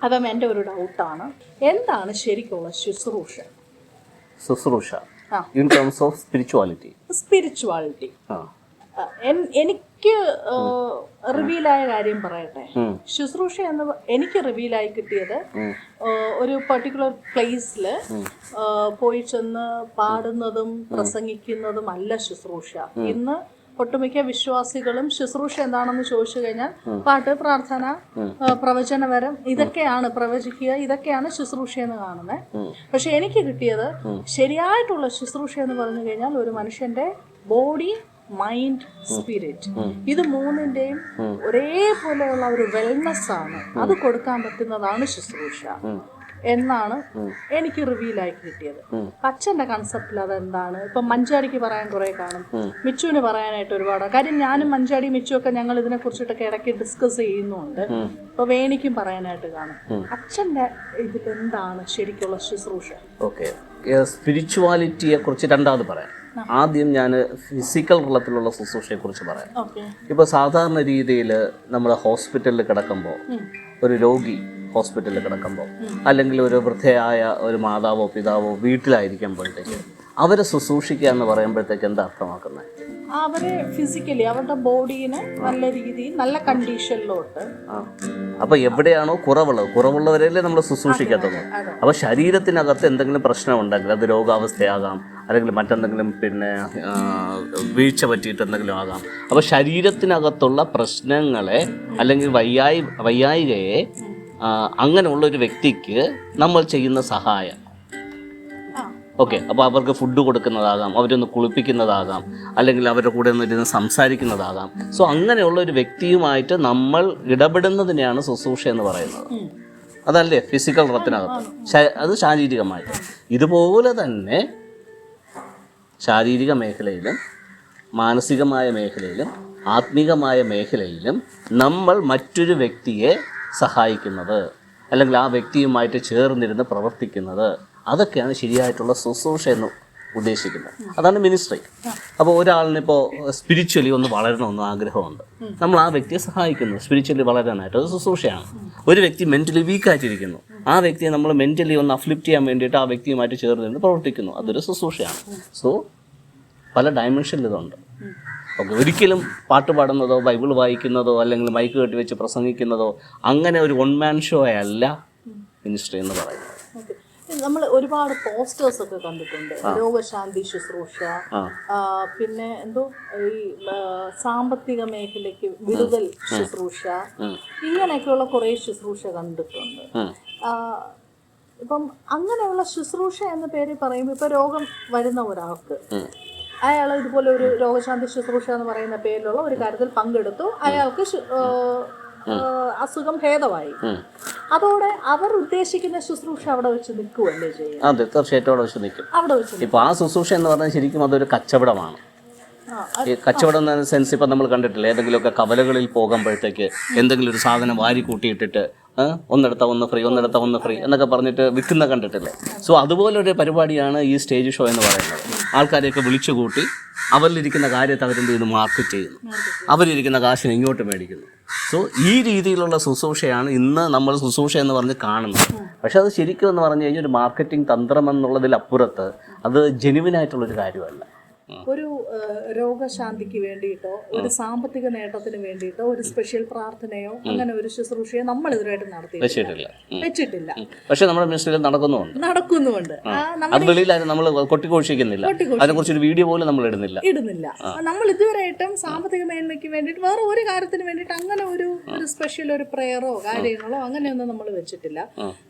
അപ്പം എൻ്റെ ഒരു ഡൗട്ടാണ്, എന്താണ് ശരിക്കുള്ള ശുശ്രൂഷ? ശുശ്രൂഷ in terms of spirituality. Spirituality എനിക്ക് റിവീലായ കാര്യം പറയട്ടെ. ശുശ്രൂഷ എന്ന് എനിക്ക് റിവീലായി കിട്ടിയത് ഒരു പർട്ടിക്കുലർ പ്ലേസിൽ പോയി ചെന്ന് പാടുന്നതും പ്രസംഗിക്കുന്നതും അല്ല ശുശ്രൂഷ. ഇന്ന് ഒട്ടുമിക്ക വിശ്വാസികളും ശുശ്രൂഷ എന്താണെന്ന് ചോദിച്ചു കഴിഞ്ഞാൽ പാട്ട്, പ്രാർത്ഥന, പ്രവചനവരം, ഇതൊക്കെയാണ് പ്രവചിക്കുക, ഇതൊക്കെയാണ് ശുശ്രൂഷ എന്ന് കാണുന്നത്. പക്ഷെ എനിക്ക് കിട്ടിയത് ശരിയായിട്ടുള്ള ശുശ്രൂഷ എന്ന് പറഞ്ഞു കഴിഞ്ഞാൽ ഒരു മനുഷ്യന്റെ ബോഡി, മൈൻഡ്, സ്പിരിറ്റ്, ഇത് മൂന്നിന്റെയും ഒരേപോലെയുള്ള ഒരു വെൽനെസ് ആണ്. അത് കൊടുക്കാൻ പറ്റുന്നതാണ് ശുശ്രൂഷ എന്നാണ് എനിക്ക് റിവീലായി കിട്ടിയത്. അച്ഛൻ്റെ കൺസെപ്റ്റിൽ അതെന്താണ്? ഇപ്പം മഞ്ചാടിക്ക് പറയാൻ കുറെ കാണും, മിച്ചുവിന് പറയാനായിട്ട് ഒരുപാട് കാര്യം. ഞാനും മഞ്ചാടി, മിച്ചുവൊക്കെ ഞങ്ങൾ ഇതിനെ കുറിച്ചിട്ടൊക്കെ ഇടയ്ക്ക് ഡിസ്കസ് ചെയ്യുന്നുണ്ട്. ഇപ്പൊ വേണിക്കും പറയാനായിട്ട് കാണും. അച്ഛൻ്റെ ഇതിൽ എന്താണ് ശരിക്കുള്ള ശുശ്രൂഷ? ഓക്കെ, സ്പിരിച്വാലിറ്റിയെ കുറിച്ച് രണ്ടാമത് പറയാം. ആദ്യം ഞാൻ ഫിസിക്കൽ തലത്തിലുള്ള ശുശ്രൂഷയെ കുറിച്ച് പറയാം. ഇപ്പോൾ സാധാരണ രീതിയിൽ നമ്മൾ ഹോസ്പിറ്റലിൽ കിടക്കുമ്പോൾ, ഒരു രോഗി ഹോസ്പിറ്റലിൽ കിടക്കുമ്പോൾ, അല്ലെങ്കിൽ ഒരു വൃദ്ധയായ ഒരു മാതാവോ പിതാവോ വീട്ടിലായിരിക്കുമ്പോഴത്തേക്ക് അവരെ ശുശ്രൂഷിക്കുക എന്ന് പറയുമ്പോഴത്തേക്ക് എന്താ അർത്ഥമാക്കുന്നത്? അവരെ ഫിസിക്കലി അവരുടെ ബോഡീനെ നല്ല രീതിയിൽ നല്ല കണ്ടീഷനിലോട്ട്. അപ്പോൾ എവിടെയാണോ കുറവുള്ളവരല്ലേ നമ്മൾ ശുശ്രൂഷിക്കാത്തത്. അപ്പോൾ ശരീരത്തിനകത്ത് എന്തെങ്കിലും പ്രശ്നം ഉണ്ടെങ്കിൽ അത് രോഗാവസ്ഥയാകാം, അല്ലെങ്കിൽ മറ്റെന്തെങ്കിലും വീഴ്ച പറ്റിയിട്ട് എന്തെങ്കിലും ആകാം. അപ്പോൾ ശരീരത്തിനകത്തുള്ള പ്രശ്നങ്ങളെ അല്ലെങ്കിൽ വയ്യായികയെ അങ്ങനെയുള്ളൊരു വ്യക്തിക്ക് നമ്മൾ ചെയ്യുന്ന സഹായം. ഓക്കെ, അപ്പോൾ അവർക്ക് ഫുഡ് കൊടുക്കുന്നതാകാം, അവരൊന്ന് കുളിപ്പിക്കുന്നതാകാം, അല്ലെങ്കിൽ അവരുടെ കൂടെ ഒന്നിരുന്ന് സംസാരിക്കുന്നതാകാം. സോ അങ്ങനെയുള്ള ഒരു വ്യക്തിയുമായിട്ട് നമ്മൾ ഇടപെടുന്നതിനെയാണ് ശുശ്രൂഷ എന്ന് പറയുന്നത്. അതല്ലേ ഫിസിക്കൽ തലത്തിനകത്ത്, അത് ശാരീരികമായിട്ട്. ഇതുപോലെ തന്നെ ശാരീരിക മേഖലയിലും മാനസികമായ മേഖലയിലും ആത്മീകമായ മേഖലയിലും നമ്മൾ മറ്റൊരു വ്യക്തിയെ സഹായിക്കുന്നത്, അല്ലെങ്കിൽ ആ വ്യക്തിയുമായിട്ട് ചേർന്നിരുന്ന് പ്രവർത്തിക്കുന്നത്, അതൊക്കെയാണ് ശരിയായിട്ടുള്ള ശുശ്രൂഷ എന്ന് ഉദ്ദേശിക്കുന്നത്. അതാണ് മിനിസ്ട്രി. അപ്പോൾ ഒരാളിനിപ്പോൾ സ്പിരിച്വലി ഒന്ന് വളരണമെന്ന് ആഗ്രഹമുണ്ട്, നമ്മൾ ആ വ്യക്തിയെ സഹായിക്കുന്നു സ്പിരിച്വലി വളരാനായിട്ട്, അത് ശുശ്രൂഷയാണ്. ഒരു വ്യക്തി മെൻ്റലി വീക്കായിട്ടിരിക്കുന്നു, ആ വ്യക്തിയെ നമ്മൾ മെൻ്റലി ഒന്ന് അഫ്ലിപ്റ്റ് ചെയ്യാൻ വേണ്ടിയിട്ട് ആ വ്യക്തിയുമായിട്ട് ചേർന്ന് പ്രവർത്തിക്കുന്നു, അതൊരു ശുശ്രൂഷയാണ്. സോ പല ഡയമെൻഷനിൽ ഇതുണ്ട്. ഓക്കെ, ഒരിക്കലും പാട്ട് പാടുന്നതോ ബൈബിൾ വായിക്കുന്നതോ അല്ലെങ്കിൽ മൈക്ക് കെട്ടി വെച്ച് പ്രസംഗിക്കുന്നതോ അങ്ങനെ ഒരു വൺ മാൻ ഷോ അല്ല മിനിസ്ട്രി എന്ന് പറയുന്നത്. നമ്മൾ ഒരുപാട് പോസ്റ്റേഴ്സ് ഒക്കെ കണ്ടിട്ടുണ്ട്, രോഗശാന്തി ശുശ്രൂഷ, പിന്നെ എന്തോ ഈ സാമ്പത്തിക മേഖലയ്ക്ക് വിടുതൽ ശുശ്രൂഷ, ഇങ്ങനെയൊക്കെയുള്ള കുറേ ശുശ്രൂഷ കണ്ടിട്ടുണ്ട്. ഇപ്പം അങ്ങനെയുള്ള ശുശ്രൂഷ എന്ന പേര് പറയുമ്പോൾ ഇപ്പൊ രോഗം വരുന്ന ഒരാൾക്ക് അയാൾ ഇതുപോലെ ഒരു രോഗശാന്തി ശുശ്രൂഷ എന്ന് പറയുന്ന പേരിലുള്ള ഒരു കാര്യത്തിൽ പങ്കെടുത്തു, അയാൾക്ക് അസുഖം ഭേദമായി. അതോടെ അവർ ഉദ്ദേശിക്കുന്ന ശുശ്രൂഷ അവിടെ വെച്ച് നിൽക്കുവല്ലേ ചെയ്യുക? അതെ, തീർച്ചയായിട്ടും അവിടെ വെച്ച് നിൽക്കും. അവിടെ വെച്ച് ഇപ്പൊ ആ ശുശ്രൂഷ എന്ന് പറഞ്ഞാൽ ശരിക്കും അതൊരു കച്ചവടമാണ്. ഈ കച്ചവടം എന്ന സെൻസ് ഇപ്പം നമ്മൾ കണ്ടിട്ടില്ല, ഏതെങ്കിലുമൊക്കെ കവലകളിൽ പോകുമ്പോഴത്തേക്ക് എന്തെങ്കിലും ഒരു സാധനം വാരി കൂട്ടിയിട്ടിട്ട് ഒന്നെടുത്ത ഒന്ന് ഫ്രീ, ഒന്നെടുത്ത ഒന്ന് ഫ്രീ എന്നൊക്കെ പറഞ്ഞിട്ട് വിൽക്കുന്ന കണ്ടിട്ടില്ലേ? സോ അതുപോലൊരു പരിപാടിയാണ് ഈ സ്റ്റേജ് ഷോ എന്ന് പറയുന്നത്. ആൾക്കാരെയൊക്കെ വിളിച്ചു കൂട്ടി അവരിലിരിക്കുന്ന കാര്യത്തെ അവരെന്ത് ചെയ്യുന്നു, മാർക്കറ്റ് ചെയ്യുന്നു, അവരിരിക്കുന്ന കാശിന് ഇങ്ങോട്ട് മേടിക്കുന്നു. സോ ഈ രീതിയിലുള്ള ശുശ്രൂഷയാണ് ഇന്ന് നമ്മൾ ശുശ്രൂഷ എന്ന് പറഞ്ഞ് കാണുന്നത്. പക്ഷെ അത് ശരിക്കും എന്ന് പറഞ്ഞു കഴിഞ്ഞാൽ ഒരു മാർക്കറ്റിംഗ് തന്ത്രം എന്നുള്ളതിലപ്പുറത്ത് അത് ജെനുവിനായിട്ടുള്ളൊരു കാര്യമല്ല. ഒരു രോഗശാന്തിക്ക് വേണ്ടിയിട്ടോ ഒരു സാമ്പത്തിക നേട്ടത്തിന് വേണ്ടിയിട്ടോ ഒരു സ്പെഷ്യൽ പ്രാർത്ഥനയോ അങ്ങനെ ഒരു ശുശ്രൂഷയോ നമ്മൾ ഇതുവരെയായിട്ട് വെച്ചിട്ടില്ല. പക്ഷെ നമ്മുടെ മിനിസ്ട്രിയിൽ നടക്കുന്നുണ്ട്. അത് വെളിയിലാരും നമ്മൾ കൊട്ടിഘോഷിക്കുന്നില്ല, അതിനെക്കുറിച്ച് ഒരു വീഡിയോ പോലും നമ്മൾ ഇടുന്നില്ല. നമ്മൾ ഇതുവരെയായിട്ടും സാമ്പത്തിക മേന്മയ്ക്ക് വേണ്ടിയിട്ട് വേറെ ഒരു കാര്യത്തിന് വേണ്ടിയിട്ട് അങ്ങനെ ഒരു സ്പെഷ്യൽ ഒരു പ്രയറോ കാര്യങ്ങളോ അങ്ങനെയൊന്നും നമ്മൾ വെച്ചിട്ടില്ല.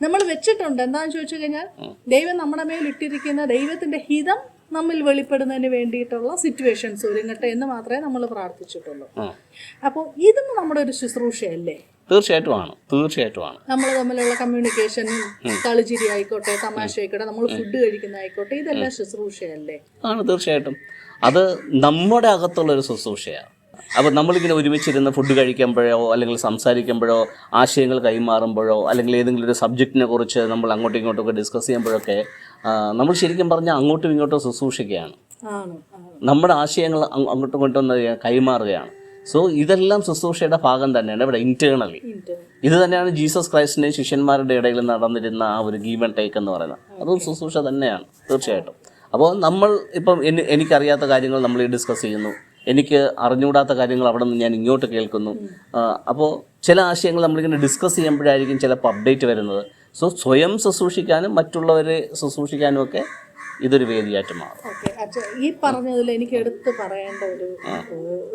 നമ്മൾ വെച്ചിട്ടുണ്ട് എന്താണെന്ന് ചോദിച്ചു കഴിഞ്ഞാൽ ദൈവം നമ്മുടെ മേൽ ഇട്ടിരിക്കുന്ന ദൈവത്തിന്റെ ഹിതം നമ്മിൽ വെളിപ്പെടുന്നതിന് വേണ്ടിയിട്ടുള്ള സിറ്റുവേഷൻസ് ഒരുങ്ങട്ടെ എന്ന് മാത്രമേ നമ്മൾ പ്രാർത്ഥിച്ചിട്ടുള്ളൂ. അപ്പോൾ ഇതും നമ്മുടെ ഒരു ശുശ്രൂഷയല്ലേ? തീർച്ചയായിട്ടും നമ്മൾ തമ്മിലുള്ള കമ്മ്യൂണിക്കേഷനും കളിച്ചിരി ആയിക്കോട്ടെ, തമാശ ആയിക്കോട്ടെ, നമ്മൾ ഫുഡ് കഴിക്കുന്ന ആയിക്കോട്ടെ, ഇതെല്ലാം ശുശ്രൂഷയല്ലേ? തീർച്ചയായിട്ടും അത് നമ്മുടെ അകത്തുള്ള ഒരു ശുശ്രൂഷയാണ്. അപ്പോൾ നമ്മളിങ്ങനെ ഒരുമിച്ചിരുന്ന് ഫുഡ് കഴിക്കുമ്പോഴോ അല്ലെങ്കിൽ സംസാരിക്കുമ്പോഴോ ആശയങ്ങൾ കൈമാറുമ്പോഴോ അല്ലെങ്കിൽ ഏതെങ്കിലും ഒരു സബ്ജക്റ്റിനെ കുറിച്ച് നമ്മൾ അങ്ങോട്ടും ഇങ്ങോട്ടും ഒക്കെ ഡിസ്കസ് ചെയ്യുമ്പോഴൊക്കെ നമ്മൾ ശരിക്കും പറഞ്ഞാൽ അങ്ങോട്ടും ഇങ്ങോട്ടും ശുശ്രൂഷിക്കുകയാണ്. നമ്മുടെ ആശയങ്ങൾ അങ്ങോട്ടും ഇങ്ങോട്ടും കൈമാറുകയാണ്. സോ ഇതെല്ലാം ശുശ്രൂഷയുടെ ഭാഗം തന്നെയാണ് ഇവിടെ ഇന്റേണലി. ഇത് തന്നെയാണ് ജീസസ് ക്രൈസ്റ്റിന്റെ ശിഷ്യന്മാരുടെ ഇടയിൽ നടന്നിരുന്ന ആ ഒരു ഗീവ് ആൻഡ് ടേക്ക് എന്ന് പറയുന്നത്. അതും ശുശ്രൂഷ തന്നെയാണ് തീർച്ചയായിട്ടും. അപ്പോൾ നമ്മൾ ഇപ്പം എനിക്കറിയാത്ത കാര്യങ്ങൾ നമ്മൾ ഡിസ്കസ് ചെയ്യുന്നു, എനിക്ക് അറിഞ്ഞുകൂടാത്ത കാര്യങ്ങൾ അവിടെ നിന്ന് ഞാൻ ഇങ്ങോട്ട് കേൾക്കുന്നു. അപ്പോൾ ചില ആശയങ്ങൾ നമ്മളിങ്ങനെ ഡിസ്കസ് ചെയ്യുമ്പോഴായിരിക്കും ചിലപ്പോൾ അപ്ഡേറ്റ് വരുന്നത്. സോ സ്വയം ശുശ്രൂഷിക്കാനും മറ്റുള്ളവരെ ശുശ്രൂഷിക്കാനും ഒക്കെ ഇതൊരു വേദിയായിട്ട് മാറും. ഓക്കെ അച്ഛാ, ഈ പറഞ്ഞതിൽ എനിക്ക് എടുത്ത് പറയേണ്ട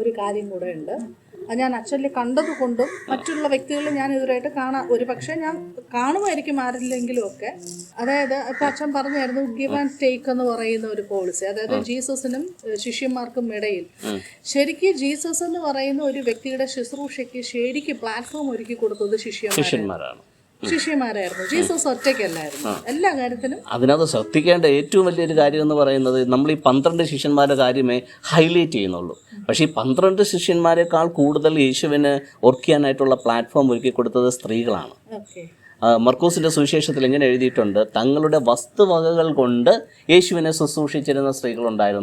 ഒരു കാര്യം കൂടെ ഉണ്ട്. അത് ഞാൻ അച്ഛനിൽ കണ്ടതുകൊണ്ടും മറ്റുള്ള വ്യക്തികളിൽ ഞാൻ ഇതുവരെയായിട്ട് ഒരു പക്ഷേ ഞാൻ കാണുമായിരിക്കും ആരില്ലെങ്കിലും ഒക്കെ. അതായത് ഇപ്പം അച്ഛൻ പറഞ്ഞായിരുന്നു ഗിവ് ആൻഡ് ടേക്ക് എന്ന് പറയുന്ന ഒരു പോളിസി, അതായത് ജീസസിനും ശിഷ്യന്മാർക്കും ഇടയിൽ ശരിക്കും ജീസസ് എന്ന് പറയുന്ന ഒരു വ്യക്തിയുടെ ശുശ്രൂഷയ്ക്ക് ശരിക്കും പ്ലാറ്റ്ഫോം ഒരുക്കി കൊടുത്തത് ശിഷ്യന്മാരായിരുന്നു. ജീസസ് ഒറ്റയ്ക്കല്ലായിരുന്നു എല്ലാ കാര്യത്തിലും. അതിനകത്ത് ശ്രദ്ധിക്കേണ്ട ഏറ്റവും വലിയൊരു കാര്യം എന്ന് പറയുന്നത് നമ്മൾ ഈ 12 ശിഷ്യന്മാരുടെ കാര്യമേ ഹൈലൈറ്റ് ചെയ്യുന്നുള്ളൂ. പക്ഷേ ഈ 12 ശിഷ്യന്മാരെക്കാൾ കൂടുതൽ യേശുവിന് ഓർക്കാനായിട്ടുള്ള പ്ലാറ്റ്ഫോം ഒരുക്കി കൊടുത്തത് സ്ത്രീകളാണ്. മർക്കോസിന്റെ സുവിശേഷത്തിൽ ഇങ്ങനെ എഴുതിയിട്ടുണ്ട്, തങ്ങളുടെ വസ്തുവകകൾ കൊണ്ട് യേശുവിനെ ശുശ്രൂഷിച്ചിരുന്ന സ്ത്രീകളുണ്ടായിരുന്നു.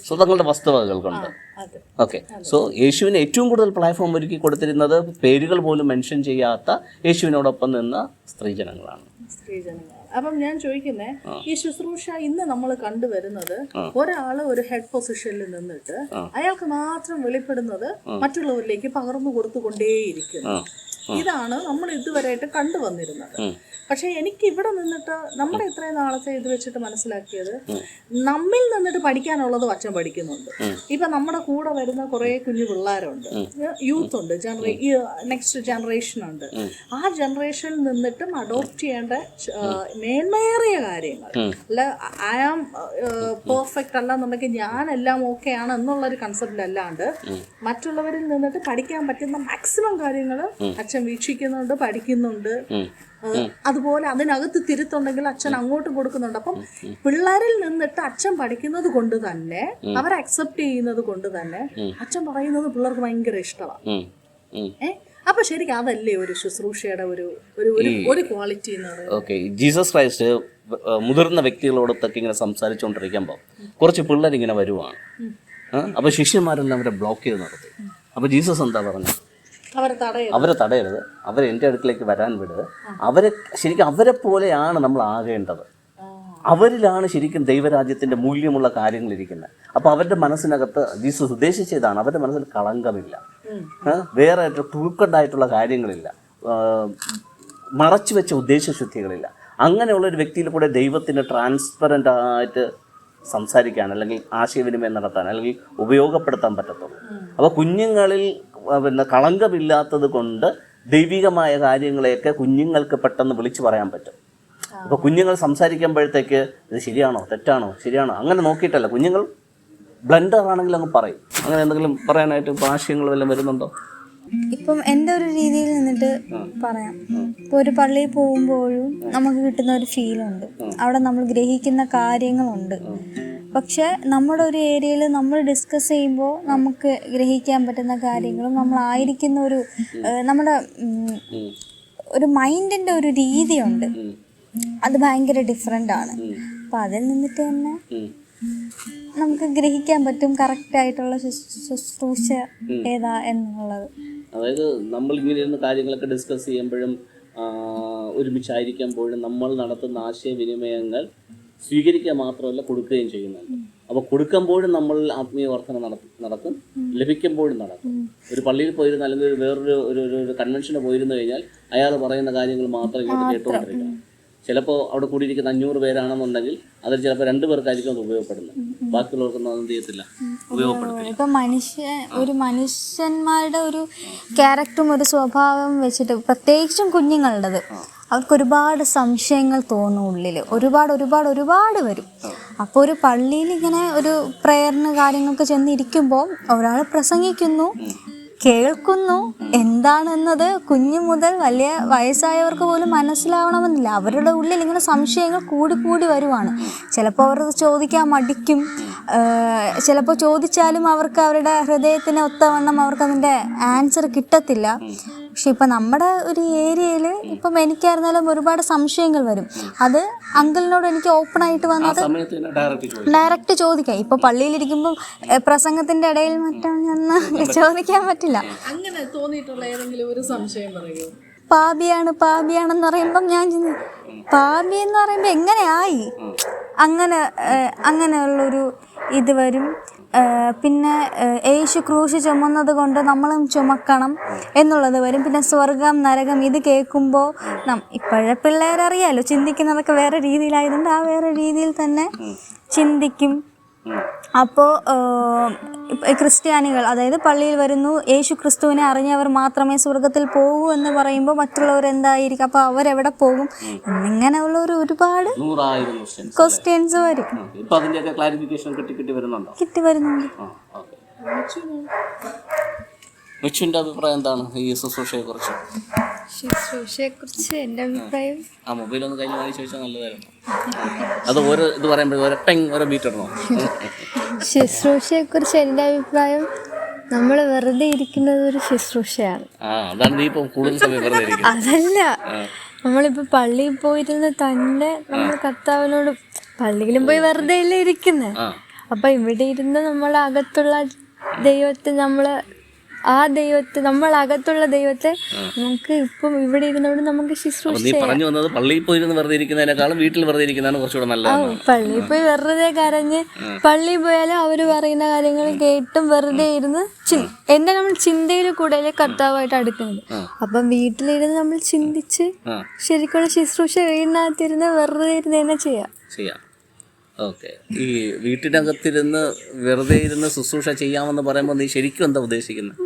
സോ തങ്ങളുടെ വസ്തുവകകൾ കൊണ്ട്. ഓക്കെ, സോ യേശുവിന് ഏറ്റവും കൂടുതൽ പ്ലാറ്റ്ഫോം ഒരുക്കി കൊടുത്തിരുന്നത് പേരുകൾ പോലും മെൻഷൻ ചെയ്യാത്ത യേശുവിനോടൊപ്പം നിന്ന സ്ത്രീജനങ്ങളാണ്. അപ്പം ഞാൻ ചോദിക്കുന്നേ, ഈ ശുശ്രൂഷ ഇന്ന് നമ്മൾ കണ്ടുവരുന്നത് ഒരാള് ഒരു ഹെഡ് പൊസിഷനിൽ നിന്നിട്ട് അയാൾക്ക് മാത്രം വെളിപ്പെടുന്നത് മറ്റുള്ളവരിലേക്ക് പകർന്നു കൊടുത്തുകൊണ്ടേയിരിക്കുന്നു. ഇതാണ് നമ്മൾ ഇതുവരെയായിട്ട് കണ്ടുവന്നിരുന്നത്. പക്ഷെ എനിക്ക് ഇവിടെ നിന്നിട്ട് നമ്മുടെ ഇത്രയും നാളത്തെ ഇത് വെച്ചിട്ട് മനസ്സിലാക്കിയത്, നമ്മിൽ നിന്നിട്ട് പഠിക്കാനുള്ളത് അച്ഛൻ പഠിക്കുന്നുണ്ട്. ഇപ്പൊ നമ്മുടെ കൂടെ വരുന്ന കുറെ കുഞ്ഞു പിള്ളേരുണ്ട്, യൂത്ത് ഉണ്ട്, നെക്സ്റ്റ് ജനറേഷൻ ഉണ്ട്. ആ ജനറേഷനിൽ നിന്നിട്ടും അഡോപ്റ്റ് ചെയ്യേണ്ട മേന്മയേറിയ കാര്യങ്ങൾ, അല്ല ഐ ആം പെർഫെക്റ്റ് അല്ലെന്നുണ്ടെങ്കിൽ ഞാനെല്ലാം ഓക്കെ ആണ് എന്നുള്ളൊരു കൺസെപ്റ്റിലല്ലാണ്ട് മറ്റുള്ളവരിൽ നിന്നിട്ട് പഠിക്കാൻ പറ്റുന്ന മാക്സിമം കാര്യങ്ങൾ അച്ഛൻ വീക്ഷിക്കുന്നുണ്ട്, പഠിക്കുന്നുണ്ട്. അതുപോലെ അതിനകത്ത് തിരുത്തുണ്ടെങ്കിൽ അച്ഛൻ അങ്ങോട്ടും കൊടുക്കുന്നുണ്ട്. അപ്പം പിള്ളേരിൽ നിന്നിട്ട് അച്ഛൻ പഠിക്കുന്നത് കൊണ്ട് തന്നെ, അവർ അക്സെപ്റ്റ് ചെയ്യുന്നത് കൊണ്ട് തന്നെ അച്ഛൻ പറയുന്നത് പിള്ളേർക്ക് ഭയങ്കര ഇഷ്ടമാണ്. അപ്പൊ ശരിക്കും അതല്ലേ ഒരു ശുശ്രൂഷയുടെ ഒരു ക്വാളിറ്റി എന്ന് പറയുന്നത്. ഓക്കെ, ജീസസ് ക്രൈസ്റ്റ് മുതിർന്ന വ്യക്തികളോടൊക്കെ ഇങ്ങനെ സംസാരിച്ചുകൊണ്ടിരിക്കുമ്പോൾ കുറച്ച് പിള്ളേരിങ്ങനെ വരുവാണ്. അപ്പൊ ശിഷ്യന്മാരെല്ലാം അവരെ ബ്ലോക്ക് ചെയ്ത് നിർത്തി. അപ്പൊ ജീസസ് എന്താ പറഞ്ഞത്? അവരെ തടയരുത്, അവരെ എൻ്റെ അടുക്കിലേക്ക് വരാൻ വിടുക. ശരിക്കും അവരെ പോലെയാണ് നമ്മൾ ആകേണ്ടത്. അവരിലാണ് ശരിക്കും ദൈവരാജ്യത്തിൻ്റെ മൂല്യമുള്ള കാര്യങ്ങൾ ഇരിക്കുന്നത്. അപ്പോൾ അവരുടെ മനസ്സിനകത്ത് ജീസസ് ഉദ്ദേശിച്ചതാണ്, അവരുടെ മനസ്സിൽ കളങ്കമില്ല, വേറെ ക്രൂക്കഡായിട്ടുള്ള കാര്യങ്ങളില്ല, മറച്ചു വെച്ച ഉദ്ദേശശുദ്ധികളില്ല. അങ്ങനെയുള്ളൊരു വ്യക്തിയിൽ കൂടെ ദൈവത്തിന് ട്രാൻസ്പെറൻ്റ് ആയിട്ട് സംസാരിക്കാൻ അല്ലെങ്കിൽ ആശയവിനിമയം നടത്താൻ അല്ലെങ്കിൽ ഉപയോഗപ്പെടുത്താൻ പറ്റത്തുള്ളൂ. അപ്പോൾ കുഞ്ഞുങ്ങളിൽ കളങ്കമില്ലാത്തത് കൊണ്ട് ദൈവികമായ കാര്യങ്ങളെയൊക്കെ കുഞ്ഞുങ്ങൾക്ക് പെട്ടെന്ന് വിളിച്ചു പറയാൻ പറ്റും. അപ്പോൾ കുഞ്ഞുങ്ങൾ സംസാരിക്കുമ്പോഴത്തേക്ക് ഇത് ശരിയാണോ തെറ്റാണോ അങ്ങനെ നോക്കിയിട്ടല്ല, കുഞ്ഞുങ്ങൾ ബ്ലണ്ടർ ആണെങ്കിൽ അങ്ങ് പറയും. അങ്ങനെ എന്തെങ്കിലും പറയാനായിട്ട് ആശയങ്ങൾ വല്ലതും വരുന്നുണ്ടോ? ഇപ്പം എൻ്റെ ഒരു രീതിയിൽ നിന്നിട്ട് പറയാം. ഇപ്പോൾ ഒരു പള്ളിയിൽ പോകുമ്പോഴും നമുക്ക് കിട്ടുന്ന ഒരു ഫീലുണ്ട്, അവിടെ നമ്മൾ ഗ്രഹിക്കുന്ന കാര്യങ്ങളുണ്ട്. പക്ഷെ നമ്മുടെ ഒരു ഏരിയയിൽ നമ്മൾ ഡിസ്കസ് ചെയ്യുമ്പോൾ നമുക്ക് ഗ്രഹിക്കാൻ പറ്റുന്ന കാര്യങ്ങളും നമ്മളായിരിക്കുന്ന നമ്മുടെ ഒരു മൈൻഡിൻ്റെ ഒരു രീതിയുണ്ട്, അത് ഭയങ്കര ഡിഫറെൻ്റ് ആണ്. അപ്പം അതിൽ നിന്നിട്ട് തന്നെ നമുക്ക് ഗ്രഹിക്കാൻ പറ്റും കറക്റ്റായിട്ടുള്ള ശുശ്രൂഷ ഏതാ എന്നുള്ളത്. അതായത് നമ്മൾ ഇങ്ങനെ ഇരുന്ന് കാര്യങ്ങളൊക്കെ ഡിസ്കസ് ചെയ്യുമ്പോഴും ഒരുമിച്ചായിരിക്കുമ്പോഴും നമ്മൾ നടത്തുന്ന ആശയവിനിമയങ്ങൾ സ്വീകരിക്കുക മാത്രമല്ല കൊടുക്കുകയും ചെയ്യുന്നുണ്ട്. അപ്പോൾ കൊടുക്കുമ്പോഴും നമ്മൾ ആത്മീയ വർധന നടക്കും, ലഭിക്കുമ്പോഴും നടക്കും. ഒരു പള്ളിയിൽ പോയിരുന്ന അല്ലെങ്കിൽ വേറൊരു കൺവെൻഷന് പോയിരുന്നു കഴിഞ്ഞാൽ അയാൾ പറയുന്ന കാര്യങ്ങൾ മാത്രം ഇങ്ങോട്ട് കേട്ടുകൊണ്ടിരിക്കണം. ചിലപ്പോൾ അവിടെ കൂടിയിരിക്കുന്ന 500 പേരാണെന്നുണ്ടെങ്കിൽ അതിൽ ചിലപ്പോൾ 2 പേർക്കായിരിക്കും അത് ഉപയോഗപ്പെടുന്നത്, ബാക്കിയുള്ളവർക്കൊന്നും അതൊന്നും ചെയ്യത്തില്ല, ഉപയോഗപ്പെടുത്തില്ല. ഇപ്പം മനുഷ്യന്മാരുടെ ഒരു ക്യാരക്ടറും ഒരു സ്വഭാവം വെച്ചിട്ട്, പ്രത്യേകിച്ചും കുഞ്ഞുങ്ങളുടേത്, അവർക്ക് ഒരുപാട് സംശയങ്ങൾ തോന്നും ഉള്ളിൽ, ഒരുപാട് വരും. അപ്പോൾ ഒരു പള്ളിയിൽ ഇങ്ങനെ ഒരു പ്രയറിന് കാര്യങ്ങൾക്ക് ചെന്നിരിക്കുമ്പോൾ ഒരാൾ പ്രസംഗിക്കുന്നു, കേൾക്കുന്നു, എന്താണെന്നത് കുഞ്ഞു മുതൽ വലിയ വയസ്സായവർക്ക് പോലും മനസ്സിലാവണമെന്നില്ല. അവരുടെ ഉള്ളിൽ ഇങ്ങനെ സംശയങ്ങൾ കൂടി വരുവാണ്. ചിലപ്പോൾ അവർ ചോദിക്കാൻ മടിക്കും, ചിലപ്പോൾ ചോദിച്ചാലും അവർക്ക് അവരുടെ ഹൃദയത്തിന് ഒത്തവണ്ണം അവർക്കതിൻ്റെ ആൻസർ കിട്ടത്തില്ല. പക്ഷെ ഇപ്പം നമ്മുടെ ഒരു ഏരിയയിൽ ഇപ്പം എനിക്കായിരുന്നാലും ഒരുപാട് സംശയങ്ങൾ വരും. അത് അങ്കിളിനോട് എനിക്ക് ഓപ്പണായിട്ട് വന്നത് ഡയറക്റ്റ് ചോദിക്കാം. ഇപ്പോൾ പള്ളിയിലിരിക്കുമ്പം പ്രസംഗത്തിൻ്റെ ഇടയിൽ മറ്റൊന്ന് ചോദിക്കാൻ പറ്റില്ല. അങ്ങനെ തോന്നിയിട്ടുള്ള ഏതെങ്കിലും ഒരു സംശയം പറയൂ. പാപിയാണെന്ന് പറയുമ്പം ഞാൻ പാപി എന്ന് പറയുമ്പോൾ എങ്ങനെയായി അങ്ങനെയുള്ളൊരു ഇത് വരും. പിന്നെ യേശു ക്രൂശ് ചുമന്നത് കൊണ്ട് നമ്മളും ചുമക്കണം എന്നുള്ളത് വരും. പിന്നെ സ്വർഗം നരകം ഇത് കേൾക്കുമ്പോൾ ഇപ്പോഴത്തെ പിള്ളേരറിയാലോ, ചിന്തിക്കുന്നതൊക്കെ വേറെ രീതിയിലായതുകൊണ്ട് ആ വേറെ രീതിയിൽ തന്നെ ചിന്തിക്കും. അപ്പോൾ ക്രിസ്ത്യാനികൾ, അതായത് പള്ളിയിൽ വരുന്നു, യേശു ക്രിസ്തുവിനെ അറിഞ്ഞവർ മാത്രമേ സ്വർഗത്തിൽ പോകൂ എന്ന് പറയുമ്പോൾ മറ്റുള്ളവർ എന്തായിരിക്കും, അപ്പോൾ അവരെവിടെ പോകും എന്നിങ്ങനെയുള്ള ഒരുപാട് ക്വസ്റ്റ്യൻസ് വരും. കിട്ടി വരുന്നുണ്ട്. മിച്ചുവിന്റെ അഭിപ്രായം എന്താണ് ഈ ശുശ്രൂഷയെ കുറിച്ച്? ശുശ്രൂഷയെക്കുറിച്ച് എൻ്റെ അഭിപ്രായം, ആ മൊബൈൽ ഒന്ന് കഴിഞ്ഞ് വാങ്ങി ചോദിച്ചാൽ നല്ലതായിരുന്നു. അത് ഓരോ ഇത് പറയുമ്പോഴേ ഓരോ ബീറ്റ് ഇടണോ? ശുശ്രൂഷയെക്കുറിച്ച് എൻ്റെ അഭിപ്രായം, നമ്മൾ വെറുതെ ഇരിക്കുന്നത് ഒരു ശുശ്രൂഷയാണ്. അതാണ് നീ ഇപ്പം കൂടുതൽ സമയം വെറുതെ ഇരിക്കുന്നത്. അതല്ല, നമ്മളിപ്പോൾ പള്ളിയിൽ പോയിരുന്ന് തന്നെ നമ്മൾ കർത്താവിനോട്, പള്ളിയിലും പോയി വെറുതെ അല്ലേ ഇരിക്കുന്നത്. അപ്പം ഇവിടെ ഇരുന്ന് നമ്മളെ അകത്തുള്ള ദൈവത്തെ, നമ്മളകത്തുള്ള ദൈവത്തെ നമുക്ക് ഇപ്പം ഇവിടെ ഇരുന്നോണ്ട് നമുക്ക് ശുശ്രൂഷ ചെയ്യാം. പള്ളിയിൽ പോയി വെറുതെ ഇരിക്കുന്നതിനേക്കാളും വീട്ടിൽ വെറുതെ ഇരിക്കുന്നതാണ് കുറച്ചുകൂടെ നല്ലത്. പള്ളിയിൽ പോയി വെറുതെ കരഞ്ഞ്, പള്ളിയിൽ പോയാലും അവർ പറയുന്ന കാര്യങ്ങൾ കേട്ടും വെറുതെ ഇരുന്ന് നമ്മൾ ചിന്തയിൽ കൂടുതൽ കർത്താവായിട്ട് അടുക്കുന്നത്. അപ്പം വീട്ടിലിരുന്ന് നമ്മൾ ചിന്തിച്ച് ശരിക്കുള്ള ശുശ്രൂഷ വീടിനകത്തിരുന്ന് വെറുതെ ഇരുന്ന് തന്നെ ചെയ്യാം. ഓക്കെ. ഈ വീട്ടിനകത്തിരുന്ന് വെറുതെ ഇരുന്ന് ശുശ്രൂഷ ചെയ്യാമെന്ന് പറയുമ്പോൾ നീ ശരിക്കും എന്താ ഉദ്ദേശിക്കുന്നത്?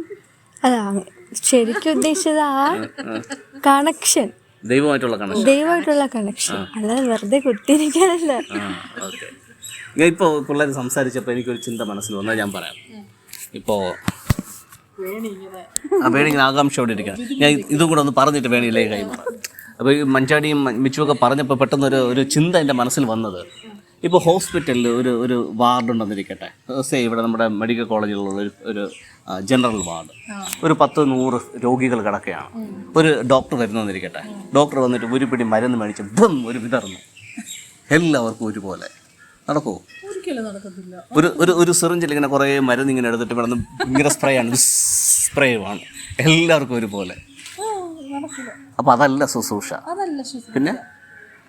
അതാ ശരിക്കും ഉദ്ദേശിച്ചത് ആ കണക്ഷൻ, ദൈവമായിട്ടുള്ള കണക്ഷൻ, അല്ലാതെ വെറുതെ കുത്തിയിരിക്കാനല്ല. ഇപ്പോൾ പിള്ളേർ സംസാരിച്ചപ്പോൾ എനിക്കൊരു ചിന്ത മനസ്സിൽ വന്നാൽ ഞാൻ പറയാം. ഇപ്പോൾ വേണിങ്ങനെ ആകാംക്ഷയോടെ ഇരിക്കണം. ഞാൻ ഇതും കൂടെ ഒന്ന് പറഞ്ഞിട്ട് വേണിയില്ലേ കൈമാറാം. അപ്പോൾ ഈ മഞ്ചാടിയും മിച്ചുമൊക്കെ പറഞ്ഞപ്പോൾ പെട്ടെന്നൊരു ചിന്ത എൻ്റെ മനസ്സിൽ വന്നത്, ഇപ്പോൾ ഹോസ്പിറ്റലിൽ ഒരു വാർഡുണ്ടെന്നിരിക്കട്ടെ, ഇവിടെ നമ്മുടെ മെഡിക്കൽ കോളേജിലുള്ള ഒരു ജനറൽ വാർഡ്, ഒരു 10-100 രോഗികൾ കിടക്കുകയാണ്. ഒരു ഡോക്ടർ വരുന്നെന്നിരിക്കട്ടെ, ഡോക്ടർ വന്നിട്ട് ഒരു പിടി മരുന്ന് മേടിച്ച് ഒരു വിതർന്നു എല്ലാവർക്കും ഒരുപോലെ നടക്കുമോ? ഒരു സിറിഞ്ചിൽ ഇങ്ങനെ കുറേ മരുന്ന് ഇങ്ങനെ എടുത്തിട്ട് ഇവിടെ നിന്ന് ഇങ്ങനെ സ്പ്രേയാണ് എല്ലാവർക്കും ഒരുപോലെ. അപ്പം അതല്ല ശുശ്രൂഷ. പിന്നെ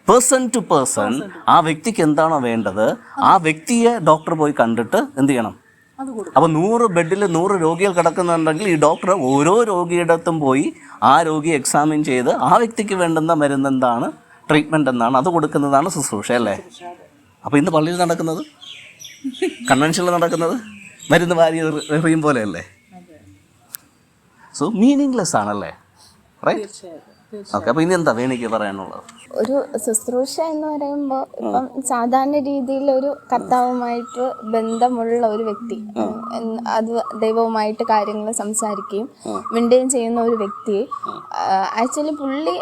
പേഴ്സൺ ടു പേഴ്സൺ ആ വ്യക്തിക്ക് എന്താണോ വേണ്ടത് ആ വ്യക്തിയെ ഡോക്ടർ പോയി കണ്ടിട്ട് എന്ത് ചെയ്യണം? അപ്പോൾ 100 ബെഡിൽ 100 രോഗികൾ കിടക്കുന്നുണ്ടെങ്കിൽ ഈ ഡോക്ടർ ഓരോ രോഗിയുടെ പോയി ആ രോഗിയെ എക്സാമിൻ ചെയ്ത് ആ വ്യക്തിക്ക് വേണ്ടുന്ന മരുന്ന് എന്താണ്, ട്രീറ്റ്മെൻറ്റ് എന്താണ്, അത് കൊടുക്കുന്നതാണ് ശുശ്രൂഷ അല്ലേ? അപ്പോൾ ഇന്ന് പള്ളിയിൽ നടക്കുന്നത്, കൺവെൻഷനിൽ നടക്കുന്നത് മരുന്ന് വാരി എറിയും പോലെയല്ലേ? സോ മീനിങ്ലെസ് ആണല്ലേ, റൈറ്റ്? ഓക്കെ. അപ്പോൾ ഇനി എന്താ വേണിക്ക് പറയാനുള്ളത്? ഒരു ശുശ്രൂഷ എന്ന് പറയുമ്പോൾ ഇപ്പം സാധാരണ രീതിയിൽ ഒരു കർത്താവുമായിട്ട് ബന്ധമുള്ള ഒരു വ്യക്തി, അത് ദൈവവുമായിട്ട് കാര്യങ്ങൾ സംസാരിക്കുകയും മിണ്ടുകയും ചെയ്യുന്ന ഒരു വ്യക്തിയെ ആക്ച്വലി പുള്ളി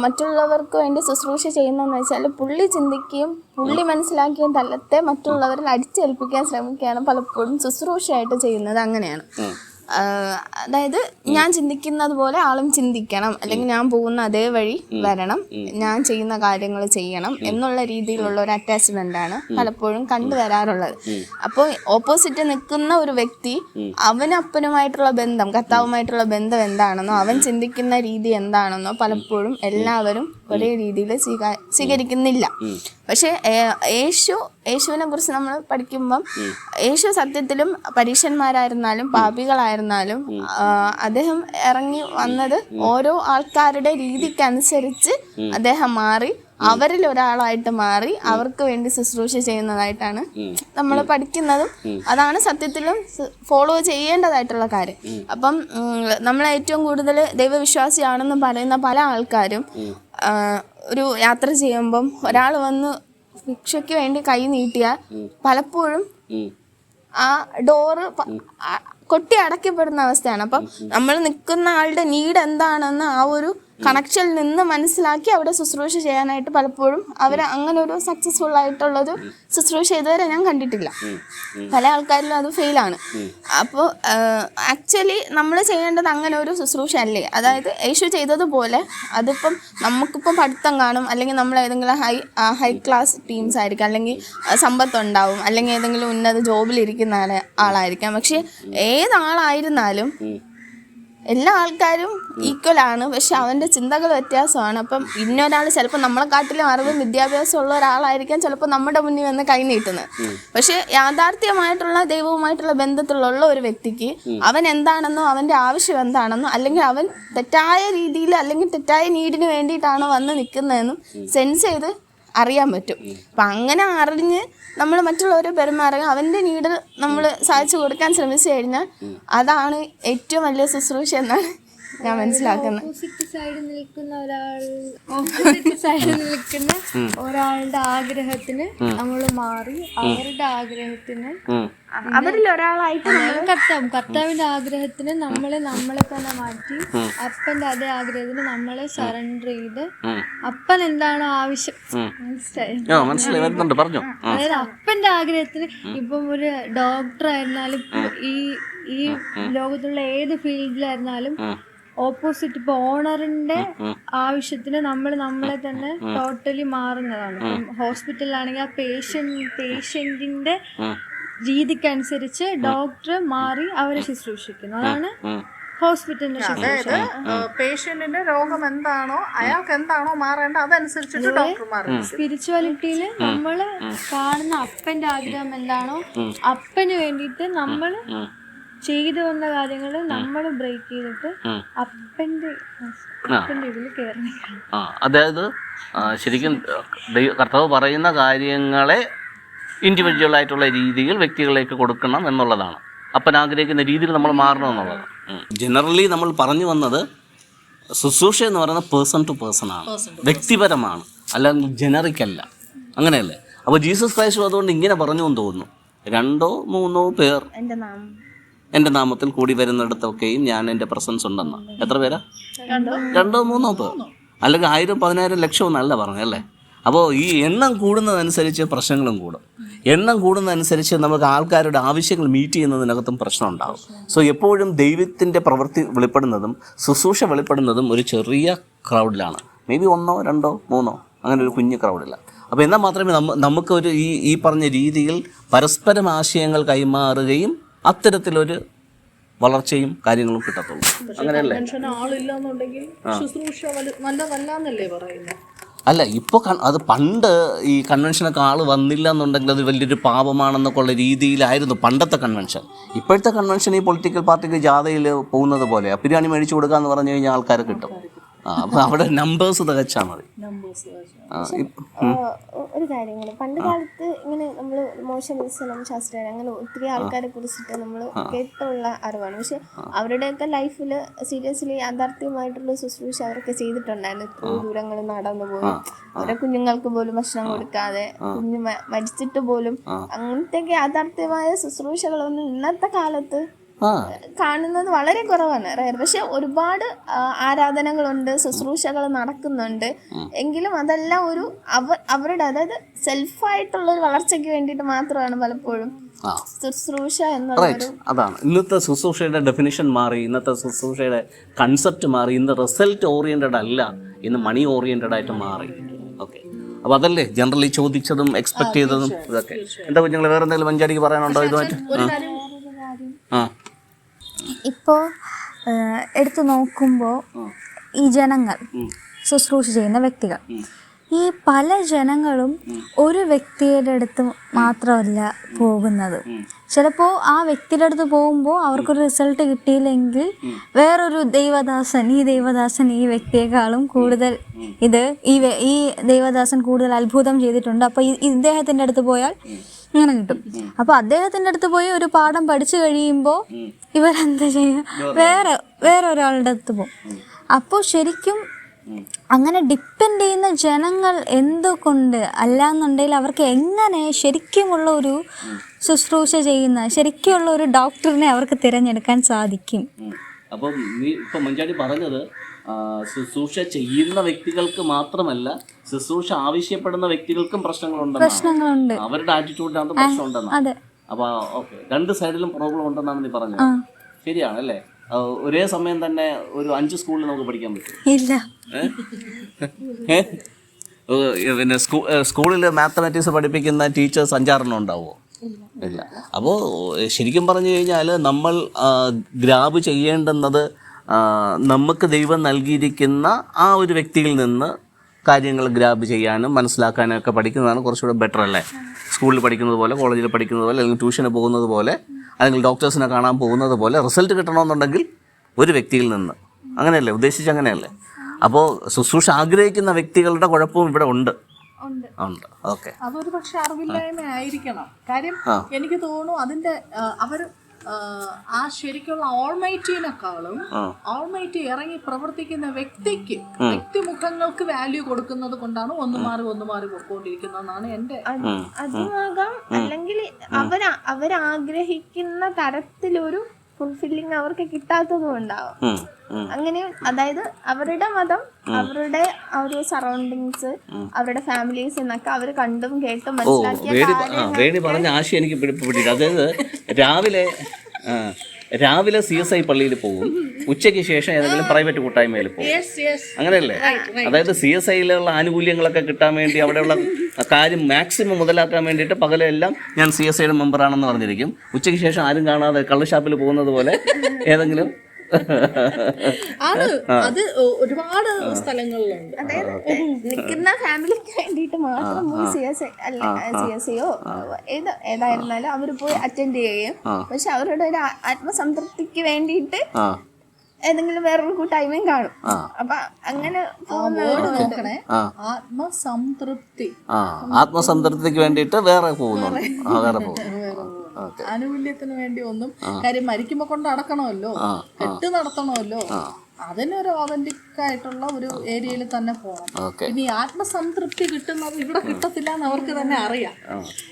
മറ്റുള്ളവർക്ക് വേണ്ടി ശുശ്രൂഷ ചെയ്യുന്നതെന്ന് വെച്ചാൽ പുള്ളി ചിന്തിക്കുകയും പുള്ളി മനസ്സിലാക്കിയ തലത്തെ മറ്റുള്ളവരിൽ അടിച്ചേൽപ്പിക്കാൻ ശ്രമിക്കുകയാണ് പലപ്പോഴും ശുശ്രൂഷയായിട്ട് ചെയ്യുന്നത്. അങ്ങനെയാണ്. അതായത് ഞാൻ ചിന്തിക്കുന്നത് പോലെ ആളും ചിന്തിക്കണം, അല്ലെങ്കിൽ ഞാൻ പോകുന്ന അതേ വഴി വരണം, ഞാൻ ചെയ്യുന്ന കാര്യങ്ങൾ ചെയ്യണം എന്നുള്ള രീതിയിലുള്ള ഒരു അറ്റാച്ച്മെന്റാണ് പലപ്പോഴും കണ്ടുവരാറുള്ളത്. അപ്പോൾ ഓപ്പോസിറ്റ് നിൽക്കുന്ന ഒരു വ്യക്തി അവനപ്പനുമായിട്ടുള്ള ബന്ധം, കർത്താവുമായിട്ടുള്ള ബന്ധം എന്താണെന്നോ അവൻ ചിന്തിക്കുന്ന രീതി എന്താണെന്നോ പലപ്പോഴും എല്ലാവരും ഒരേ രീതിയിൽ സ്വീകരിക്കുന്നില്ല. പക്ഷേ യേശുവിനെ കുറിച്ച് നമ്മൾ പഠിക്കുമ്പം യേശു സത്യത്തിലും പരീക്ഷന്മാരായിരുന്നാലും പാപികളായിരുന്നാലും അദ്ദേഹം ഇറങ്ങി വന്നത് ഓരോ ആൾക്കാരുടെ രീതിക്കനുസരിച്ച് അദ്ദേഹം മാറി, അവരിൽ ഒരാളായിട്ട് മാറി അവർക്ക് വേണ്ടി ശുശ്രൂഷ ചെയ്യുന്നതായിട്ടാണ് നമ്മൾ പഠിക്കുന്നതും. അതാണ് സത്യത്തിലും ഫോളോ ചെയ്യേണ്ടതായിട്ടുള്ള കാര്യം. അപ്പം നമ്മൾ ഏറ്റവും കൂടുതൽ ദൈവവിശ്വാസിയാണെന്ന് പറയുന്ന പല ആൾക്കാരും ഒരു യാത്ര ചെയ്യുമ്പം ഒരാൾ വന്ന് ഭിക്ഷയ്ക്ക് വേണ്ടി കൈ നീട്ടിയാൽ പലപ്പോഴും ആ ഡോറ് കൊട്ടി അടയ്ക്കപ്പെടുന്ന അവസ്ഥയാണ്. അപ്പം നമ്മൾ നിൽക്കുന്ന ആളുടെ നീഡ് എന്താണെന്ന് ആ ഒരു കണക്ഷനിൽ നിന്ന് മനസ്സിലാക്കി അവിടെ ശുശ്രൂഷ ചെയ്യാനായിട്ട് പലപ്പോഴും അവർ അങ്ങനെ ഒരു സക്സസ്ഫുൾ ആയിട്ടുള്ളൊരു ശുശ്രൂഷ ഇതുവരെ ഞാൻ കണ്ടിട്ടില്ല. പല ആൾക്കാരിലും അത് ഫെയിലാണ്. അപ്പോൾ ആക്ച്വലി നമ്മൾ ചെയ്യേണ്ടത് അങ്ങനെ ഒരു ശുശ്രൂഷ അല്ലേ. അതായത് യേശു ചെയ്തതുപോലെ അതിപ്പം നമുക്കിപ്പം പഠിത്തം കാണും, അല്ലെങ്കിൽ നമ്മൾ ഏതെങ്കിലും ഹൈ ക്ലാസ് ടീംസ് ആയിരിക്കും, അല്ലെങ്കിൽ സമ്പത്തുണ്ടാവും, അല്ലെങ്കിൽ ഏതെങ്കിലും ഉന്നത ജോബിലിരിക്കുന്ന ആളായിരിക്കാം. പക്ഷെ ഏതാളായിരുന്നാലും എല്ലാ ആൾക്കാരും ഈക്വൽ ആണ്. പക്ഷെ അവൻ്റെ ചിന്തകൾ വ്യത്യാസമാണ്. അപ്പം ഇന്നൊരാൾ ചിലപ്പോൾ നമ്മളെക്കാട്ടിലും അറിവും വിദ്യാഭ്യാസം ഉള്ള ഒരാളായിരിക്കാം ചിലപ്പോൾ നമ്മുടെ മുന്നിൽ വന്ന് കൈ നീട്ടുന്നത്. പക്ഷെ യാഥാർത്ഥ്യമായിട്ടുള്ള ദൈവവുമായിട്ടുള്ള ബന്ധത്തിലുള്ള ഒരു വ്യക്തിക്ക് അവൻ എന്താണെന്നോ അവൻ്റെ ആവശ്യം എന്താണെന്നോ, അല്ലെങ്കിൽ അവൻ തെറ്റായ രീതിയിൽ അല്ലെങ്കിൽ തെറ്റായ നീഡിന് വേണ്ടിയിട്ടാണോ വന്ന് നിൽക്കുന്നതെന്നും സെൻസ് ചെയ്ത് അറിയാൻ പറ്റും. അപ്പം അങ്ങനെ അറിഞ്ഞ് നമ്മൾ മറ്റുള്ളവരെ പെരുമാറുക, അവൻ്റെ നീഡ് നമ്മൾ സാധിച്ചു കൊടുക്കാൻ ശ്രമിച്ചു കഴിഞ്ഞാൽ അതാണ് ഏറ്റവും വലിയ ശുശ്രൂഷ എന്നാണ് ഞാൻ മനസ്സിലാക്കുന്നത്. ഓപ്പോസിറ്റ് സൈഡിൽ നിൽക്കുന്ന ഒരാളുടെ ആഗ്രഹത്തിന് നമ്മൾ മാറി അവരുടെ ആഗ്രഹത്തിന് അവരിൽ ഒരാളായിട്ട് കർത്താവിന്റെ ആഗ്രഹത്തിന് നമ്മളെ തന്നെ മാറ്റി അപ്പന്റെ അതേ ആഗ്രഹത്തിന് നമ്മളെ സറണ്ടർ ചെയ്ത് അപ്പൻ എന്താണോ ആവശ്യം അതായത് അപ്പന്റെ ആഗ്രഹത്തിന് ഇപ്പം ഒരു ഡോക്ടർ ആയിരുന്നാലും ഈ ലോകത്തുള്ള ഏത് ഫീൽഡിലായിരുന്നാലും ഓപ്പോസിറ്റ് ഇപ്പൊ ഓണറിന്റെ ആവശ്യത്തിന് നമ്മളെ തന്നെ ടോട്ടലി മാറുന്നതാണ്. ഇപ്പം ഹോസ്പിറ്റലിലാണെങ്കിൽ ആ പേഷ്യന്റിന്റെ രീതിക്കനുസരിച്ച് ഡോക്ടർ മാറി അവരെ ശുശ്രൂഷിക്കുന്നു. അതാണ് ഹോസ്പിറ്റലിന്റെ ശുശ്രൂഷ. പേഷ്യന്റിന്റെ രോഗം എന്താണോ അയാൾക്ക് എന്താണോ മാറേണ്ട അതനുസരിച്ചിട്ട് ഡോക്ടർ മാറും. സ്പിരിച്വാലിറ്റിയിൽ നമ്മള് കാണുന്ന അപ്പന്റെ ആഗ്രഹം എന്താണോ അപ്പന് വേണ്ടിയിട്ട് നമ്മള് ചെയ്തു വന്ന കാര്യങ്ങള് നമ്മൾ ബ്രേക്ക് ചെയ്തിട്ട് അപ്പന്റെ ഇതിൽ കയറി. അതായത് ശരിക്കും കർത്താവ് പറയുന്ന കാര്യങ്ങളെ ഇൻഡിവിജ്വൽ ആയിട്ടുള്ള രീതിയിൽ വ്യക്തികളിലേക്ക് കൊടുക്കണം എന്നുള്ളതാണ്. അപ്പൻ ആഗ്രഹിക്കുന്ന രീതിയിൽ നമ്മൾ മാറണം എന്നുള്ളതാണ്. ജനറലി നമ്മൾ പറഞ്ഞു വന്നത് ശുശ്രൂഷ എന്ന് പറയുന്നത് പേഴ്സൺ ടു പേഴ്സൺ ആണ്, വ്യക്തിപരമാണ്, അല്ലാതെ ജനറിക് അല്ല. അങ്ങനെയല്ലേ? അപ്പോൾ ജീസസ് ക്രൈസ്റ്റ് അതുകൊണ്ട് ഇങ്ങനെ പറഞ്ഞു എന്ന് തോന്നുന്നു, 2 or 3 പേർ എൻ്റെ നാമത്തിൽ കൂടി വരുന്നിടത്തൊക്കെയും ഞാൻ എൻ്റെ പ്രസൻസ് ഉണ്ടെന്ന്. എത്ര പേരാ? 2 or 3 പേർ, അല്ലെങ്കിൽ 1000, 10,000, ലക്ഷം എന്നല്ല പറഞ്ഞല്ലേ. അപ്പോൾ ഈ എണ്ണം കൂടുന്നതനുസരിച്ച് പ്രശ്നങ്ങളും കൂടും. എണ്ണം കൂടുന്നതനുസരിച്ച് നമുക്ക് ആൾക്കാരുടെ ആവശ്യങ്ങൾ മീറ്റ് ചെയ്യുന്നതിനകത്തും പ്രശ്നം ഉണ്ടാകും. സോ എപ്പോഴും ദൈവത്തിൻ്റെ പ്രവൃത്തി വെളിപ്പെടുന്നതും ശുശ്രൂഷ വെളിപ്പെടുന്നതും ഒരു ചെറിയ ക്രൗഡിലാണ്. മേ ബി 1 or 2 or 3 അങ്ങനെ ഒരു കുഞ്ഞു ക്രൗഡില്ല. അപ്പോൾ എന്നാൽ മാത്രമേ നമുക്കൊരു ഈ പറഞ്ഞ രീതിയിൽ പരസ്പരം ആശയങ്ങൾ കൈമാറുകയും അത്തരത്തിലൊരു വളർച്ചയും കാര്യങ്ങളും കിട്ടത്തുള്ളൂ. അങ്ങനെയല്ലേ? ആളില്ലാന്നുണ്ടെങ്കിൽ ശുശ്രൂഷ നല്ലതല്ലാന്നല്ലേ പറയുന്നത്? അല്ല, ഇപ്പോൾ അത് പണ്ട് ഈ കൺവെൻഷനൊക്കെ ആൾ വന്നില്ല എന്നുണ്ടെങ്കിൽ അത് വലിയൊരു പാപമാണെന്നൊക്കെ ഉള്ള രീതിയിലായിരുന്നു പണ്ടത്തെ കൺവെൻഷൻ. ഇപ്പോഴത്തെ കൺവെൻഷൻ ഈ പൊളിറ്റിക്കൽ പാർട്ടിക്ക് ജാഥയിൽ പോകുന്നത് പോലെ ബിരിയാണി മേടിച്ചു കൊടുക്കുക എന്ന് പറഞ്ഞു കഴിഞ്ഞാൽ ആൾക്കാരെ കിട്ടും. അപ്പോൾ അവിടെ നമ്പേഴ്സ് തികച്ചാൽ മതി. ഒരു കാര്യങ്ങൾ പണ്ട് കാലത്ത് ഇങ്ങനെ നമ്മൾ മോശം വിസനം ശാസ്ത്രം അങ്ങനെ ഒത്തിരി ആൾക്കാരെ കുറിച്ചിട്ട് നമ്മൾ കേട്ടുള്ള അറിവാണ്. പക്ഷെ അവരുടെയൊക്കെ ലൈഫിൽ സീരിയസ്ലി യാഥാർത്ഥ്യമായിട്ടുള്ള ശുശ്രൂഷ അവരൊക്കെ ചെയ്തിട്ടുണ്ടായിരുന്നു. ദൂരങ്ങൾ നടന്നു പോയി അവരെ കുഞ്ഞുങ്ങൾക്ക് പോലും ഭക്ഷണം കൊടുക്കാതെ, കുഞ്ഞു മരിച്ചിട്ട് പോലും അങ്ങനത്തെ യാഥാർത്ഥ്യമായ ശുശ്രൂഷകളൊന്നും ഇന്നത്തെ കാലത്ത് കാണുന്നത് വളരെ കുറവാണ്, റയർ. പക്ഷെ ഒരുപാട് ആരാധനകളുണ്ട്, ശുശ്രൂഷകൾ നടക്കുന്നുണ്ട്. എങ്കിലും അതെല്ലാം ഒരു അവരുടെ അതായത് സെൽഫായിട്ടുള്ളൊരു വളർച്ചയ്ക്ക് വേണ്ടിയിട്ട് മാത്രമാണ് പലപ്പോഴും ശുശ്രൂഷ എന്നുള്ളത്. അതാണ് ഇന്നത്തെ ശുശ്രൂഷയുടെ ഡെഫിനിഷൻ മാറി, ഇന്നത്തെ ശുശ്രൂഷയുടെ കൺസെപ്റ്റ് മാറി. ഇന്ന് റിസൾട്ട് ഓറിയന്റഡ് അല്ല, ഇന്ന് മണി ഓറിയന്റഡ് ആയിട്ട് മാറി. ഓക്കെ, അപ്പോൾ അതല്ലേ ജനറലി ചോദിച്ചതും എക്സ്പെക്ട് ചെയ്തതും ഇതൊക്കെ. എന്താ കുഞ്ഞുങ്ങൾ വേറെ എന്തെങ്കിലും മഞ്ചാടിക്ക് പറയാനുണ്ടോ ഇതുമായിട്ട്? ഇപ്പോൾ എടുത്തു നോക്കുമ്പോൾ ഈ ജനങ്ങൾ ശുശ്രൂഷ ചെയ്യുന്ന വ്യക്തികൾ, ഈ പല ജനങ്ങളും ഒരു വ്യക്തിയുടെ അടുത്ത് മാത്രമല്ല പോകുന്നത്. ചിലപ്പോൾ ആ വ്യക്തിയുടെ അടുത്ത് പോകുമ്പോൾ അവർക്കൊരു റിസൾട്ട് കിട്ടിയില്ലെങ്കിൽ വേറൊരു ദൈവദാസൻ ഈ വ്യക്തിയെക്കാളും കൂടുതൽ ഈ ദൈവദാസൻ കൂടുതൽ അത്ഭുതം ചെയ്തിട്ടുണ്ട്, അപ്പോൾ ഇദ്ദേഹത്തിൻ്റെ അടുത്ത് പോയാൽ അങ്ങനെ കിട്ടും. അപ്പോൾ അദ്ദേഹത്തിൻ്റെ അടുത്ത് പോയി ഒരു പാഠം പഠിച്ചു കഴിയുമ്പോൾ ഇവരെന്താ ചെയ്യുക? വേറെ ഒരാളുടെ അടുത്ത് പോകും. അപ്പോൾ ശരിക്കും അങ്ങനെ ഡിപ്പെൻഡ് ചെയ്യുന്ന ജനങ്ങൾ എന്തുകൊണ്ട് അല്ലാന്നുണ്ടെങ്കിൽ അവർക്ക് എങ്ങനെ ശരിക്കുമുള്ള ഒരു ശുശ്രൂഷ ചെയ്യുന്ന ശരിക്കുമുള്ള ഒരു ഡോക്ടറിനെ അവർക്ക് തിരഞ്ഞെടുക്കാൻ സാധിക്കും? അപ്പം നീ ഇപ്പം മഞ്ചാടി പറഞ്ഞത് ശുശ്രൂഷ ചെയ്യുന്ന വ്യക്തികൾക്ക് മാത്രമല്ല, ശുശ്രൂഷ ആവശ്യപ്പെടുന്ന വ്യക്തികൾക്കും പ്രശ്നങ്ങളുണ്ടെന്നാണ്, അവരുടെ ആറ്റിറ്റ്യൂഡിനകത്ത് പ്രശ്നമുണ്ടെന്നാണ്. അതെ. അപ്പൊ ഓക്കെ, രണ്ട് സൈഡിലും പ്രോബ്ലം ഉണ്ടെന്നാണ് നീ പറഞ്ഞത്. ശരിയാണല്ലേ? ഒരേ സമയം തന്നെ ഒരു 5 സ്കൂളിൽ നമുക്ക് പഠിക്കാൻ പറ്റും? ഇല്ല. പിന്നെ സ്കൂളിൽ മാത്തമാറ്റിക്സ് പഠിപ്പിക്കുന്ന ടീച്ചേഴ്സ് 5-6 ഉണ്ടാവുമോ? ഇല്ല. അപ്പോൾ ശരിക്കും പറഞ്ഞു കഴിഞ്ഞാൽ നമ്മൾ ഗ്രാബ് ചെയ്യേണ്ടുന്നത് നമുക്ക് ദൈവം നൽകിയിരിക്കുന്ന ആ ഒരു വ്യക്തിയിൽ നിന്ന് കാര്യങ്ങൾ ഗ്രാബ് ചെയ്യാനും മനസ്സിലാക്കാനും ഒക്കെ പഠിക്കുന്നതാണ് കുറച്ചുകൂടെ ബെറ്റർ അല്ലേ? സ്കൂളിൽ പഠിക്കുന്നത് പോലെ, കോളേജിൽ പഠിക്കുന്നത് പോലെ, അല്ലെങ്കിൽ ട്യൂഷന് പോകുന്നത് പോലെ, അല്ലെങ്കിൽ ഡോക്ടേഴ്സിനെ കാണാൻ പോകുന്നത് പോലെ റിസൾട്ട് കിട്ടണമെന്നുണ്ടെങ്കിൽ ഒരു വ്യക്തിയിൽ നിന്ന്. അങ്ങനെയല്ലേ ഉദ്ദേശിച്ച്? അങ്ങനെയല്ലേ? അപ്പോൾ ശുശ്രൂഷ ആഗ്രഹിക്കുന്ന വ്യക്തികളുടെ കുഴപ്പവും ഇവിടെ ഉണ്ട്. ഓക്കെ. അതൊരു പക്ഷെ അറിവില്ലായ്മ ആയിരിക്കണം. കാര്യം എനിക്ക് തോന്നുന്നു അതിന്റെ അവർ ആ ശരിക്കുള്ള ഓൾമൈറ്റിനെക്കാളും ഓൾമൈറ്റി ഇറങ്ങി പ്രവർത്തിക്കുന്ന വ്യക്തിമുഖങ്ങൾക്ക് വാല്യൂ കൊടുക്കുന്നത് കൊണ്ടാണ് ഒന്ന് മാറി പോയിക്കൊണ്ടിരിക്കുന്നതെന്നാണ് എന്റെ. അതുമാകാം, അല്ലെങ്കിൽ അവരാഗ്രഹിക്കുന്ന തരത്തിലൊരു ഫുൾഫില്ലിങ് അവർക്ക് കിട്ടാത്തതും ഉണ്ടാവും. അങ്ങനെ, അതായത് അവരുടെ മതം, അവരുടെ ആ ഒരു സറൗണ്ടിങ്സ്, അവരുടെ ഫാമിലീസ് എന്നൊക്കെ അവർ കണ്ടും കേട്ടും മനസ്സിലാക്കിയ വേണി പറഞ്ഞ ആശയം എനിക്ക് പിടിപ്പിട്ടില്ല. അതായത് രാവിലെ CSI പള്ളിയിൽ പോകും, ഉച്ചയ്ക്ക് ശേഷം ഏതെങ്കിലും പ്രൈവറ്റ് കൂട്ടായ്മയിൽ പോകും. അങ്ങനെയല്ലേ? അതായത് CSIയിലുള്ള ആനുകൂല്യങ്ങളൊക്കെ കിട്ടാൻ വേണ്ടി, അവിടെയുള്ള കാര്യം മാക്സിമം മുതലാക്കാൻ വേണ്ടിയിട്ട് പകലെല്ലാം ഞാൻ CSIയുടെ മെമ്പറാണെന്ന് പറഞ്ഞിരിക്കും. ഉച്ചയ്ക്ക് ശേഷം ആരും കാണാതെ കള്ളുഷാപ്പിൽ പോകുന്നത് പോലെ ഏതെങ്കിലും അത് ഒരുപാട് സ്ഥലങ്ങളിലുണ്ട്. അതായത് നിൽക്കുന്ന ഫാമിലിക്ക് വേണ്ടിയിട്ട് മാത്രം പോയി CSIയോ ഏതായിരുന്നാലും അവർ പോയി അറ്റൻഡ് ചെയ്യുകയും, പക്ഷെ അവരുടെ ഒരു ആത്മസംതൃപ്തിക്ക് വേണ്ടിയിട്ട് ഏതെങ്കിലും വേറൊരു കൂട്ടായ്മയും കാണും. അപ്പൊ അങ്ങനെ ആത്മസംതൃപ്തിക്ക് വേണ്ടിയിട്ട് വേറെ പോകുന്നു. ആനുകൂല്യത്തിന് വേണ്ടി ഒന്നും. കാര്യം മരിക്കുമ്പോ കൊണ്ട് അടക്കണമല്ലോ, കെട്ട് നടത്തണമല്ലോ. അതിനൊരു ഓതന്റിക് ആയിട്ടുള്ള ഒരു ഏരിയയിൽ തന്നെ പോകണം. ഇനി ആത്മസംതൃപ്തി കിട്ടുന്നത് ഇവിടെ കിട്ടത്തില്ല എന്ന് അവർക്ക് തന്നെ അറിയാം.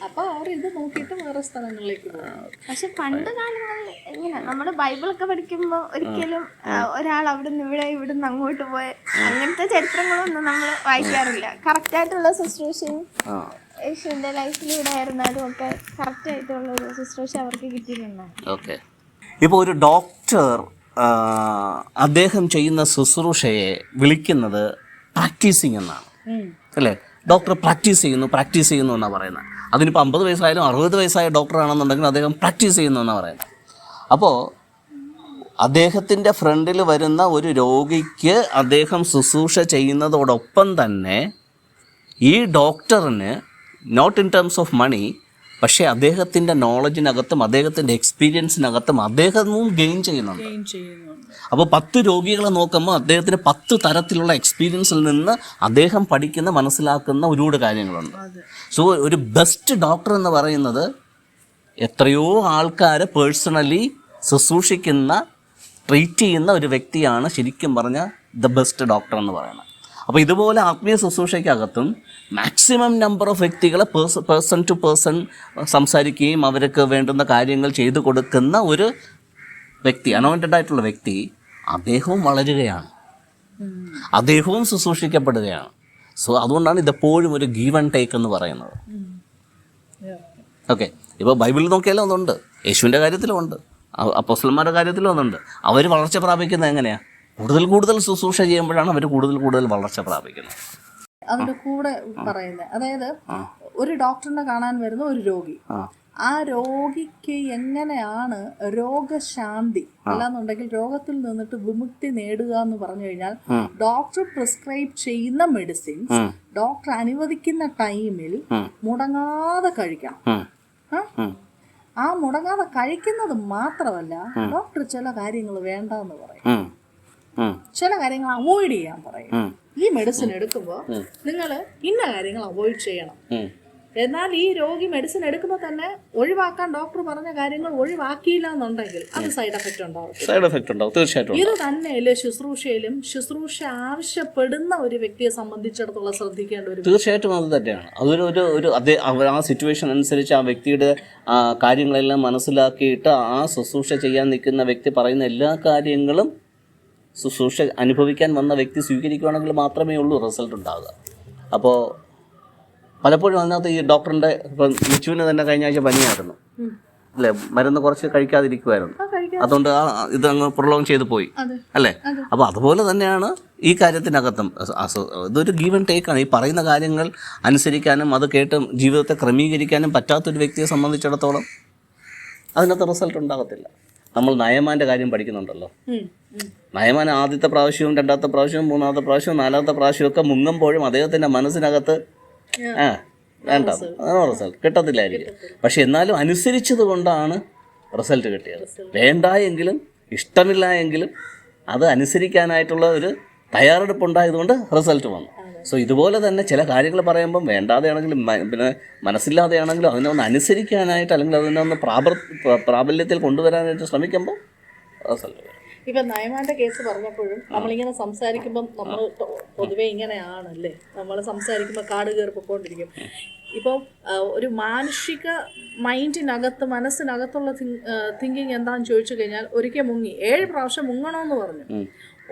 അപ്പൊ അവർ ഇത് നോക്കിയിട്ട് വേറെ സ്ഥലങ്ങളിലേക്ക് പോകും. പക്ഷെ പണ്ട് കാലങ്ങളിൽ എങ്ങനെ നമ്മുടെ ബൈബിളൊക്കെ പഠിക്കുമ്പോ ഒരിക്കലും ഒരാൾ അവിടുന്ന് ഇവിടുന്ന് അങ്ങോട്ട് പോയ അങ്ങനത്തെ ചരിത്രങ്ങളൊന്നും നമ്മൾ വായിക്കാറില്ല. കറക്റ്റ് ആയിട്ടുള്ള ശുശ്രൂഷയും യേശുവിന്റെ ലൈഫിലൂടെ ആയിരുന്നാലും ഒക്കെ കറക്റ്റ് ആയിട്ടുള്ള ഒരു ശുശ്രൂഷ അവർക്ക് കിട്ടിയിട്ടുണ്ടാകും. ഓക്കെ. ഇപ്പോൾ ഒരു ഡോക്ടർ അദ്ദേഹം ചെയ്യുന്ന ശുശ്രൂഷയെ വിളിക്കുന്നത് പ്രാക്ടീസിങ് എന്നാണ്, അല്ലേ? ഡോക്ടർ പ്രാക്ടീസ് ചെയ്യുന്നു എന്നാണ് പറയുന്നത്. അതിനിപ്പോൾ 50 വയസ്സായാലും 60 വയസ്സായ ഡോക്ടറാണെന്നുണ്ടെങ്കിൽ അദ്ദേഹം പ്രാക്ടീസ് ചെയ്യുന്നു എന്നാണ് പറയുന്നത്. അപ്പോൾ അദ്ദേഹത്തിൻ്റെ ഫ്രണ്ടിൽ വരുന്ന ഒരു രോഗിക്ക് അദ്ദേഹം ശുശ്രൂഷ ചെയ്യുന്നതോടൊപ്പം തന്നെ ഈ ഡോക്ടറിന് not in terms of money, പക്ഷേ അദ്ദേഹത്തിൻ്റെ നോളജിനകത്തും അദ്ദേഹത്തിൻ്റെ എക്സ്പീരിയൻസിനകത്തും അദ്ദേഹവും ഗെയിൻ ചെയ്യുന്നുണ്ട്. അപ്പോൾ 10 രോഗികളെ നോക്കുമ്പോൾ അദ്ദേഹത്തിന് 10 തരത്തിലുള്ള എക്സ്പീരിയൻസിൽ നിന്ന് അദ്ദേഹം പഠിക്കുന്ന, മനസ്സിലാക്കുന്ന ഒരുപാട് കാര്യങ്ങളുണ്ട്. സോ ഒരു ബെസ്റ്റ് ഡോക്ടർ എന്ന് പറയുന്നത് എത്രയോ ആൾക്കാരെ പേഴ്സണലി ശുശ്രൂഷിക്കുന്ന, ട്രീറ്റ് ചെയ്യുന്ന ഒരു വ്യക്തിയാണ് ശരിക്കും പറഞ്ഞാൽ ദ ബെസ്റ്റ് ഡോക്ടർ എന്ന് പറയുന്നത്. അപ്പോൾ ഇതുപോലെ ആത്മീയ ശുശ്രൂഷയ്ക്കകത്തും മാക്സിമം നമ്പർ ഓഫ് വ്യക്തികളെ പേഴ്സൺ ടു പേഴ്സൺ സംസാരിക്കുകയും അവർക്ക് വേണ്ടുന്ന കാര്യങ്ങൾ ചെയ്തു കൊടുക്കുന്ന ഒരു വ്യക്തി, അനോയിന്റഡ് ആയിട്ടുള്ള വ്യക്തി, അദ്ദേഹവും വളരുകയാണ്, അദ്ദേഹവും ശുശ്രൂഷിക്കപ്പെടുകയാണ്. സോ അതുകൊണ്ടാണ് ഇതെപ്പോഴും ഒരു ഗീവ് ആൻഡ് ടേക്ക് എന്ന് പറയുന്നത്. ഓക്കെ. ഇപ്പോൾ ബൈബിളിൽ നോക്കിയാലും ഒന്നുണ്ട്, യേശുവിൻ്റെ കാര്യത്തിലും ഉണ്ട്, അപ്പോസ്തലന്മാരുടെ കാര്യത്തിലും ഒന്നുണ്ട്. അവർ വളർച്ച പ്രാപിക്കുന്നത് എങ്ങനെയാണ്? കൂടുതൽ ശുശ്രൂഷ ചെയ്യുമ്പോഴാണ് അവർ കൂടുതൽ വളർച്ച പ്രാപിക്കുന്നത്. അതിന്റെ കൂടെ പറയുന്നത്, അതായത് ഒരു ഡോക്ടറിനെ കാണാൻ വരുന്ന ഒരു രോഗി, ആ രോഗിക്ക് എങ്ങനെയാണ് രോഗശാന്തി, അല്ലാന്നുണ്ടെങ്കിൽ രോഗത്തിൽ നിന്നിട്ട് വിമുക്തി നേടുക എന്ന് പറഞ്ഞു കഴിഞ്ഞാൽ ഡോക്ടർ പ്രിസ്ക്രൈബ് ചെയ്യുന്ന മെഡിസിൻസ് ഡോക്ടർ അനുവദിക്കുന്ന ടൈമിൽ മുടങ്ങാതെ കഴിക്കണം. ആ മുടങ്ങാതെ കഴിക്കുന്നത് മാത്രമല്ല, ഡോക്ടർ ചില കാര്യങ്ങൾ വേണ്ടെന്ന് പറയും, ചില കാര്യങ്ങൾ അവോയ്ഡ് ചെയ്യാൻ പറയും. ഈ മെഡിസിൻ എടുക്കുമ്പോൾ നിങ്ങൾ ഇന്ന കാര്യങ്ങൾ അവോയ്ഡ് ചെയ്യണം. എന്നാൽ ഈ രോഗി മെഡിസിൻ എടുക്കുമ്പോൾ തന്നെ ഒഴിവാക്കാൻ ഡോക്ടർ പറഞ്ഞ കാര്യങ്ങൾ ഒഴിവാക്കിയില്ല എന്നുണ്ടെങ്കിൽ അത് സൈഡ് എഫക്റ്റ് ഉണ്ടാവും. തീർച്ചയായിട്ടും. ഇത് തന്നെയല്ലേ ശുശ്രൂഷയിലും ശുശ്രൂഷ ആവശ്യപ്പെടുന്ന ഒരു വ്യക്തിയെ സംബന്ധിച്ചിടത്തോളം ശ്രദ്ധിക്കേണ്ട ഒരു. തീർച്ചയായിട്ടും അത് തന്നെയാണ്. അതൊരു ആ സിറ്റുവേഷൻ അനുസരിച്ച് ആ വ്യക്തിയുടെ കാര്യങ്ങളെല്ലാം മനസ്സിലാക്കിയിട്ട് ആ ശുശ്രൂഷ ചെയ്യാൻ നിൽക്കുന്ന വ്യക്തി പറയുന്ന എല്ലാ കാര്യങ്ങളും ശുശ്രൂഷ അനുഭവിക്കാൻ വന്ന വ്യക്തി സ്വീകരിക്കുകയാണെങ്കിൽ മാത്രമേ ഉള്ളൂ റിസൾട്ട് ഉണ്ടാകുക. അപ്പോൾ പലപ്പോഴും അതിനകത്ത് ഈ ഡോക്ടറിൻ്റെ ഇപ്പം മിച്ചുവിന് തന്നെ കഴിഞ്ഞ ആഴ്ച പനിയായിരുന്നു അല്ലേ, മരുന്ന് കുറച്ച് കഴിക്കാതിരിക്കുമായിരുന്നു, അതുകൊണ്ട് ഇത് അങ്ങ് പ്രൊലോങ് ചെയ്ത് പോയി അല്ലേ. അപ്പോൾ അതുപോലെ തന്നെയാണ് ഈ കാര്യത്തിനകത്തും. ഇതൊരു ഗീവ് ആൻഡ് ടേക്കാണ്. ഈ പറയുന്ന കാര്യങ്ങൾ അനുസരിക്കാനും അത് കേട്ട് ജീവിതത്തെ ക്രമീകരിക്കാനും പറ്റാത്തൊരു വ്യക്തിയെ സംബന്ധിച്ചിടത്തോളം അതിനകത്ത് റിസൾട്ട് ഉണ്ടാകത്തില്ല. നമ്മൾ നയമാൻ്റെ കാര്യം പഠിക്കുന്നുണ്ടല്ലോ. നയമാൻ ആദ്യത്തെ പ്രാവശ്യവും രണ്ടാമത്തെ പ്രാവശ്യവും മൂന്നാമത്തെ പ്രാവശ്യവും നാലാമത്തെ പ്രാവശ്യമൊക്കെ മുങ്ങുമ്പോഴും അദ്ദേഹത്തിൻ്റെ മനസ്സിനകത്ത് വേണ്ട റിസൾട്ട് കിട്ടത്തില്ലായിരിക്കും. പക്ഷെ എന്നാലും അനുസരിച്ചത് കൊണ്ടാണ് റിസൾട്ട് കിട്ടിയത്. വേണ്ട എങ്കിലും ഇഷ്ടമില്ല എങ്കിലും അത് അനുസരിക്കാനായിട്ടുള്ള ഒരു തയ്യാറെടുപ്പുണ്ടായതുകൊണ്ട് റിസൾട്ട് വന്നു. സോ ഇതുപോലെ തന്നെ ചില കാര്യങ്ങൾ പറയുമ്പം വേണ്ടാതെയാണെങ്കിലും പിന്നെ മനസ്സില്ലാതെയാണെങ്കിലും അതിനെ ഒന്ന് അനുസരിക്കാനായിട്ട് അല്ലെങ്കിൽ അതിനെ ഒന്ന് പ്രാബല്യത്തിൽ കൊണ്ടുവരാനായിട്ട് ശ്രമിക്കുമ്പോൾ റിസൾട്ട് വരും. ഇപ്പം നയമാൻ്റെ കേസ് പറഞ്ഞപ്പോഴും നമ്മളിങ്ങനെ സംസാരിക്കുമ്പം നമ്മൾ പൊതുവേ ഇങ്ങനെയാണല്ലേ, നമ്മൾ സംസാരിക്കുമ്പോൾ കാട് കയറി പൊയ്ക്കൊണ്ടിരിക്കും. ഇപ്പോൾ ഒരു മാനുഷിക മൈൻഡിനകത്ത് മനസ്സിനകത്തുള്ള തിങ്കിങ് എന്താണെന്ന് ചോദിച്ചു കഴിഞ്ഞാൽ ഒരിക്കൽ മുങ്ങി 7 പ്രാവശ്യം മുങ്ങണമെന്ന് പറഞ്ഞു.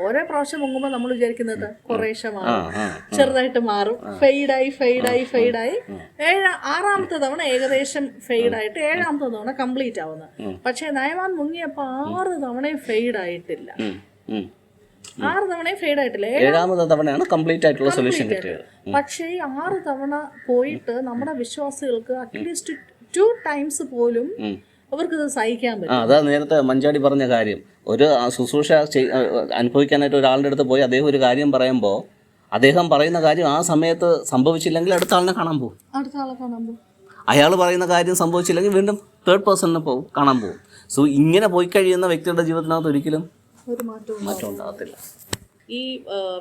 ഓരോ പ്രാവശ്യം മുങ്ങുമ്പോൾ നമ്മൾ വിചാരിക്കുന്നത് കുറേശ്ശെ മാറും, ചെറുതായിട്ട് മാറും, ഫെയ്ഡായി 6ാമത്തെ തവണ ഏകദേശം ഫെയ്ഡായിട്ട് 7ാമത്തെ തവണ കംപ്ലീറ്റ് ആവുന്നത്. പക്ഷേ നയമാൻ മുങ്ങിയപ്പോൾ 6 തവണയും ഫെയ്ഡായിട്ടില്ല. 6 തവണയും ഫെയ്ഡായിട്ടില്ല, 7ാമത്തെ തവണയാണ് കംപ്ലീറ്റ് ആയിട്ടുള്ള സൊല്യൂഷൻ കിട്ടിയത്. പക്ഷേ ഈ 6 തവണ പോയിട്ട് നമ്മുടെ വിശ്വാസികൾക്ക് അറ്റ്ലീസ്റ്റ് 2 ടൈംസ് പോലും അവർക്കിത് സഹിക്കാൻ പറ്റും. അതാ നേരത്തെ മഞ്ചാടി പറഞ്ഞ കാര്യം. ഒരു ശുശ്രൂഷ അനുഭവിക്കാനായിട്ട് ഒരാളുടെ അടുത്ത് പോയി അദ്ദേഹം ഒരു കാര്യം പറയുമ്പോൾ അദ്ദേഹം പറയുന്ന കാര്യം ആ സമയത്ത് സംഭവിച്ചില്ലെങ്കിൽ അടുത്ത ആളിനെ കാണാൻ പോകും. അയാൾ പറയുന്ന കാര്യം സംഭവിച്ചില്ലെങ്കിൽ വീണ്ടും 3rd പേഴ്സണിനെ പോകും, കാണാൻ പോകും. സോ ഇങ്ങനെ പോയി കഴിയുന്ന വ്യക്തിയുടെ ജീവിതത്തിനകത്ത് ഒരിക്കലും ഒരു മാറ്റം ഉണ്ടാകത്തില്ല. ഈ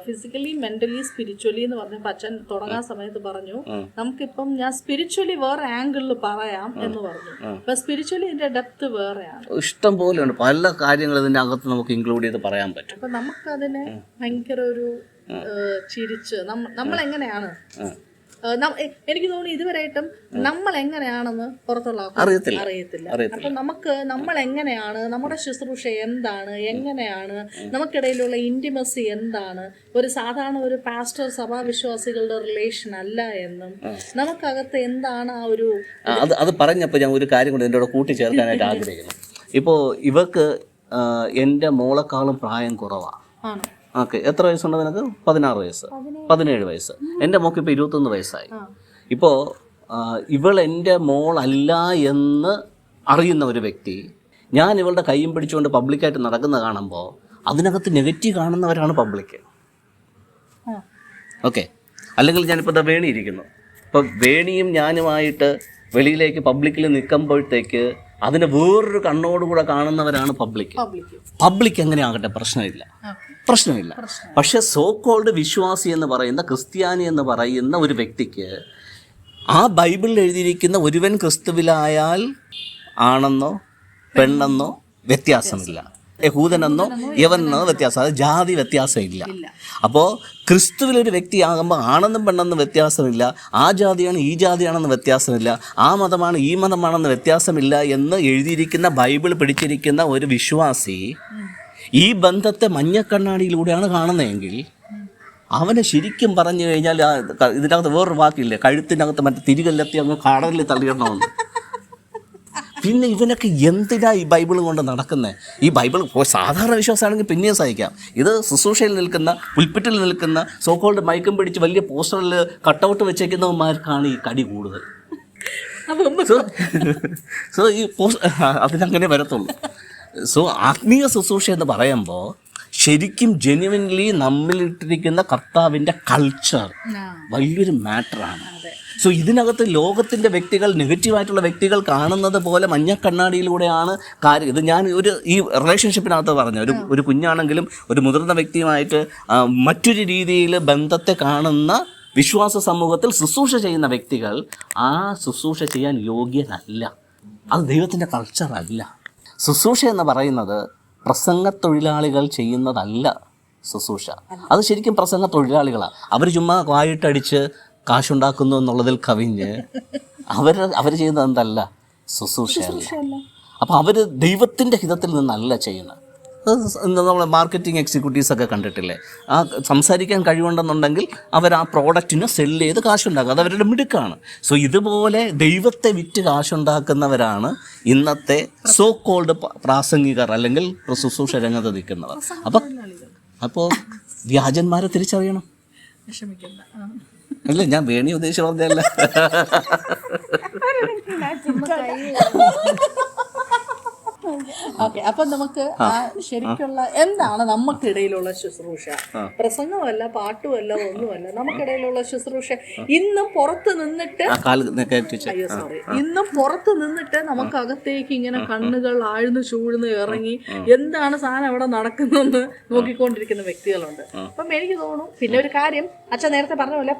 ഫിസിക്കലി മെന്റലി സ്പിരിച്വലി എന്ന് പറഞ്ഞ അച്ഛൻ തുടങ്ങാൻ സമയത്ത് പറഞ്ഞു നമുക്കിപ്പം ഞാൻ സ്പിരിച്വലി വേറെ ആംഗിളിൽ പറയാം എന്ന് പറഞ്ഞു. അപ്പൊ സ്പിരിച്വലി ഇതിന്റെ ഡെപ്ത് വേറെയാണ്, ഇഷ്ടം പോലെ ഉണ്ട്, പല കാര്യങ്ങൾ ഇതിന്റെ അകത്ത് നമുക്ക് ഇൻക്ലൂഡ് ചെയ്ത് പറയാൻ പറ്റും. അപ്പൊ നമുക്കതിനെ ഭയങ്കര ഒരു ചിരിച്ച് നമ്മളെങ്ങനെയാണ് എനിക്ക് തോന്നുന്നു ഇതുവരെയായിട്ടും നമ്മൾ എങ്ങനെയാണെന്ന് പുറത്തുള്ള അറിയത്തില്ല. അപ്പൊ നമ്മൾ എങ്ങനെയാണ്, നമ്മുടെ ശുശ്രൂഷ എന്താണ്, എങ്ങനെയാണ് നമുക്കിടയിലുള്ള ഇന്റിമസി എന്താണ്, ഒരു സാധാരണ ഒരു പാസ്റ്റർ സഭാവിശ്വാസികളുടെ റിലേഷൻ അല്ല എന്നും നമുക്കകത്ത് എന്താണ് ആ ഒരു അത് പറഞ്ഞപ്പോൾ ഞാൻ ഒരു കാര്യം കൂടെ എൻ്റെ കൂടെ കൂട്ടിച്ചേർക്കാനായിട്ട് ആഗ്രഹിക്കുന്നു. ഇപ്പോൾ ഇവർക്ക് എൻ്റെ മോളെക്കാളും പ്രായം കുറവാണ്. ഓക്കെ, എത്ര വയസ്സുണ്ട് നിനക്ക്? 16 വയസ്സ്, 17 വയസ്സ്. എൻ്റെ മോൾക്ക് ഇപ്പോൾ 21 വയസ്സായി. ഇപ്പോൾ ഇവൾ എൻ്റെ മോളല്ല എന്ന് അറിയുന്ന ഒരു വ്യക്തി ഞാൻ ഇവളുടെ കൈയും പിടിച്ചുകൊണ്ട് പബ്ലിക്കായിട്ട് നടക്കുന്ന കാണുമ്പോൾ അതിനകത്ത് നെഗറ്റീവ് കാണുന്നവരാണ് പബ്ലിക്ക്. ഓക്കെ, അല്ലെങ്കിൽ ഞാനിപ്പോൾ വേണി ഇരിക്കുന്നു. ഇപ്പോൾ വേണിയും ഞാനുമായിട്ട് വെളിയിലേക്ക് പബ്ലിക്കിൽ നിൽക്കുമ്പോഴത്തേക്ക് അതിനെ വേറൊരു കണ്ണോടുകൂടെ കാണുന്നവരാണ് പബ്ലിക്. എങ്ങനെ ആകട്ടെ, പ്രശ്നമില്ല. പക്ഷെ സോ കോൾഡ് വിശ്വാസി എന്ന് പറയുന്ന ക്രിസ്ത്യാനി എന്ന് പറയുന്ന ഒരു വ്യക്തിക്ക് ആ ബൈബിളിൽ എഴുതിയിരിക്കുന്ന ഒരുവൻ ക്രിസ്തുവിലായാൽ ആണെന്നോ പെണ്ണെന്നോ വ്യത്യാസമില്ല, യഹൂദനെന്നോ യവനെന്നോ വ്യത്യാസം, അത് ജാതി വ്യത്യാസമില്ല. അപ്പോൾ ക്രിസ്തുവിലൊരു വ്യക്തിയാകുമ്പോൾ ആണെന്നും പെണ്ണെന്നും വ്യത്യാസമില്ല, ആ ജാതിയാണ് ഈ ജാതിയാണെന്ന് വ്യത്യാസമില്ല, ആ മതമാണ് ഈ മതമാണെന്ന് വ്യത്യാസമില്ല എന്ന് എഴുതിയിരിക്കുന്ന ബൈബിൾ പിടിച്ചിരിക്കുന്ന ഒരു വിശ്വാസി ഈ ബന്ധത്തെ മഞ്ഞക്കണ്ണാടിയിലൂടെയാണ് കാണുന്നതെങ്കിൽ അവനെ ശരിക്കും പറഞ്ഞു കഴിഞ്ഞാൽ ഇതിനകത്ത് വേറൊരു വാക്കില്ലേ, കഴുത്തിനകത്ത് മറ്റേ തിരികല്ലെത്തി അങ്ങ് കടലിൽ തള്ളിയിടണമെന്ന്. പിന്നെ ഇവനൊക്കെ എന്തിനാ ഈ ബൈബിളും കൊണ്ട് നടക്കുന്നത്? ഈ ബൈബിൾ സാധാരണ വിശ്വാസമാണെങ്കിൽ പിന്നെയും സഹിക്കാം. ഇത് ശുശ്രൂഷയിൽ നിൽക്കുന്ന, പുൽപ്പിറ്റിൽ നിൽക്കുന്ന, സോക്കോൾഡ് മയക്കം പിടിച്ച് വലിയ പോസ്റ്ററിൽ കട്ടൗട്ട് വെച്ചേക്കുന്നവന്മാർക്കാണ് ഈ കടി കൂടുതൽ. സോ ഈ അതിനങ്ങനെ വരത്തുള്ളൂ. സോ ആത്മീയ ശുശ്രൂഷ എന്ന് പറയുമ്പോൾ ശരിക്കും ജെന്യുവൻലി നമ്മളിട്ടിരിക്കുന്ന കർത്താവിൻ്റെ കൾച്ചർ വലിയൊരു മാറ്ററാണ്. സോ ഇതിനകത്ത് ലോകത്തിൻ്റെ വ്യക്തികൾ, നെഗറ്റീവായിട്ടുള്ള വ്യക്തികൾ കാണുന്നത് പോലെ മഞ്ഞക്കണ്ണാടിയിലൂടെയാണ് കാര്യം. ഇത് ഞാൻ ഈ റിലേഷൻഷിപ്പിനകത്ത് പറഞ്ഞ ഒരു കുഞ്ഞാണെങ്കിലും ഒരു മുതിർന്ന വ്യക്തിയുമായിട്ട് മറ്റൊരു രീതിയിൽ ബന്ധത്തെ കാണുന്ന വിശ്വാസ സമൂഹത്തിൽ ശുശ്രൂഷ ചെയ്യുന്ന വ്യക്തികൾ ആ ശുശ്രൂഷ ചെയ്യാൻ യോഗ്യനല്ല. അത് ദൈവത്തിൻ്റെ കൾച്ചറല്ല. ശുശ്രൂഷ എന്ന് പറയുന്നത് പ്രസംഗ തൊഴിലാളികൾ ചെയ്യുന്നതല്ല ശുശ്രൂഷ. അത് ശരിക്കും പ്രസംഗ തൊഴിലാളികളാണ്. അവർ ചുമ്മാ വായിട്ടടിച്ച് കാശുണ്ടാക്കുന്നു എന്നുള്ളതിൽ കവിഞ്ഞ് അവർ ചെയ്യുന്നത് എന്തല്ല, ശുശ്രൂഷയല്ല. അപ്പോൾ അവർ ദൈവത്തിൻ്റെ ഹിതത്തിൽ നിന്നല്ല ചെയ്യുന്നത്. നമ്മൾ മാർക്കറ്റിംഗ് എക്സിക്യൂട്ടീവ്സ് ഒക്കെ കണ്ടിട്ടില്ലേ, ആ സംസാരിക്കാൻ കഴിവുണ്ടെന്നുണ്ടെങ്കിൽ അവർ ആ പ്രോഡക്റ്റിന് സെല്ല് ചെയ്ത് കാശുണ്ടാക്കും. അത് അവരുടെ മിടുക്കാണ്. സോ ഇതുപോലെ ദൈവത്തെ വിറ്റ് കാശുണ്ടാക്കുന്നവരാണ് ഇന്നത്തെ സോ കോൾഡ് പ്രാസംഗികർ അല്ലെങ്കിൽ ശുശ്രൂഷ രംഗത്ത് നിൽക്കുന്നവർ. അപ്പോൾ വ്യാജന്മാരെ തിരിച്ചറിയണം. വിഷമിക്കണ്ട. അല്ല, ഞാൻ വേണി ഉദ്ദേശിച്ച് പറഞ്ഞല്ല. ഓക്കെ, അപ്പൊ നമുക്ക് ആ ശരിക്കുള്ള എന്താണ് നമുക്കിടയിലുള്ള ശുശ്രൂഷ? പ്രസംഗമല്ല, പാട്ടുമല്ല, ഒന്നുമല്ല. നമുക്കിടയിലുള്ള ശുശ്രൂഷ ഇന്നും പുറത്ത് നിന്നിട്ട് അയ്യോ സോറി ഇന്നും പുറത്ത് നിന്നിട്ട് നമുക്കകത്തേക്ക് ഇങ്ങനെ കണ്ണുകൾ ആഴ്ന്നു ചൂഴ്ന്ന് ഇറങ്ങി എന്താണ് സാധനം അവിടെ നടക്കുന്നതെന്ന് നോക്കിക്കൊണ്ടിരിക്കുന്ന വ്യക്തികളുണ്ട്. അപ്പം എനിക്ക് തോന്നുന്നു പിന്നെ ഒരു കാര്യം അച്ഛൻ നേരത്തെ പറഞ്ഞ പോലെ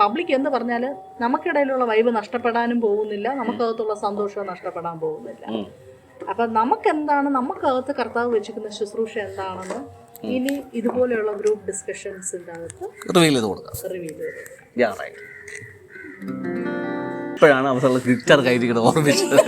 പബ്ലിക് എന്ന് പറഞ്ഞാൽ നമുക്കിടയിലുള്ള വൈബ് നഷ്ടപ്പെടാനും പോകുന്നില്ല, നമുക്കകത്തുള്ള സന്തോഷം നഷ്ടപ്പെടാൻ പോകുന്നില്ല. അപ്പൊ നമുക്കെന്താണ് നമുക്കകത്ത് കർത്താവ് വെച്ചിരിക്കുന്ന ശുശ്രൂഷ എന്താണെന്ന് ഇനി ഇതുപോലെയുള്ള ഗ്രൂപ്പ് ഡിസ്കഷൻസിൻ്റെ അകത്ത് റിവീൽ ചെയ്ത് കൊടുക്കാം. ഇപ്പോഴാണ് അവസാനം ഗിറ്റാർ കയ്യിരിക്കുന്നത് ഓർമ്മിച്ചത്.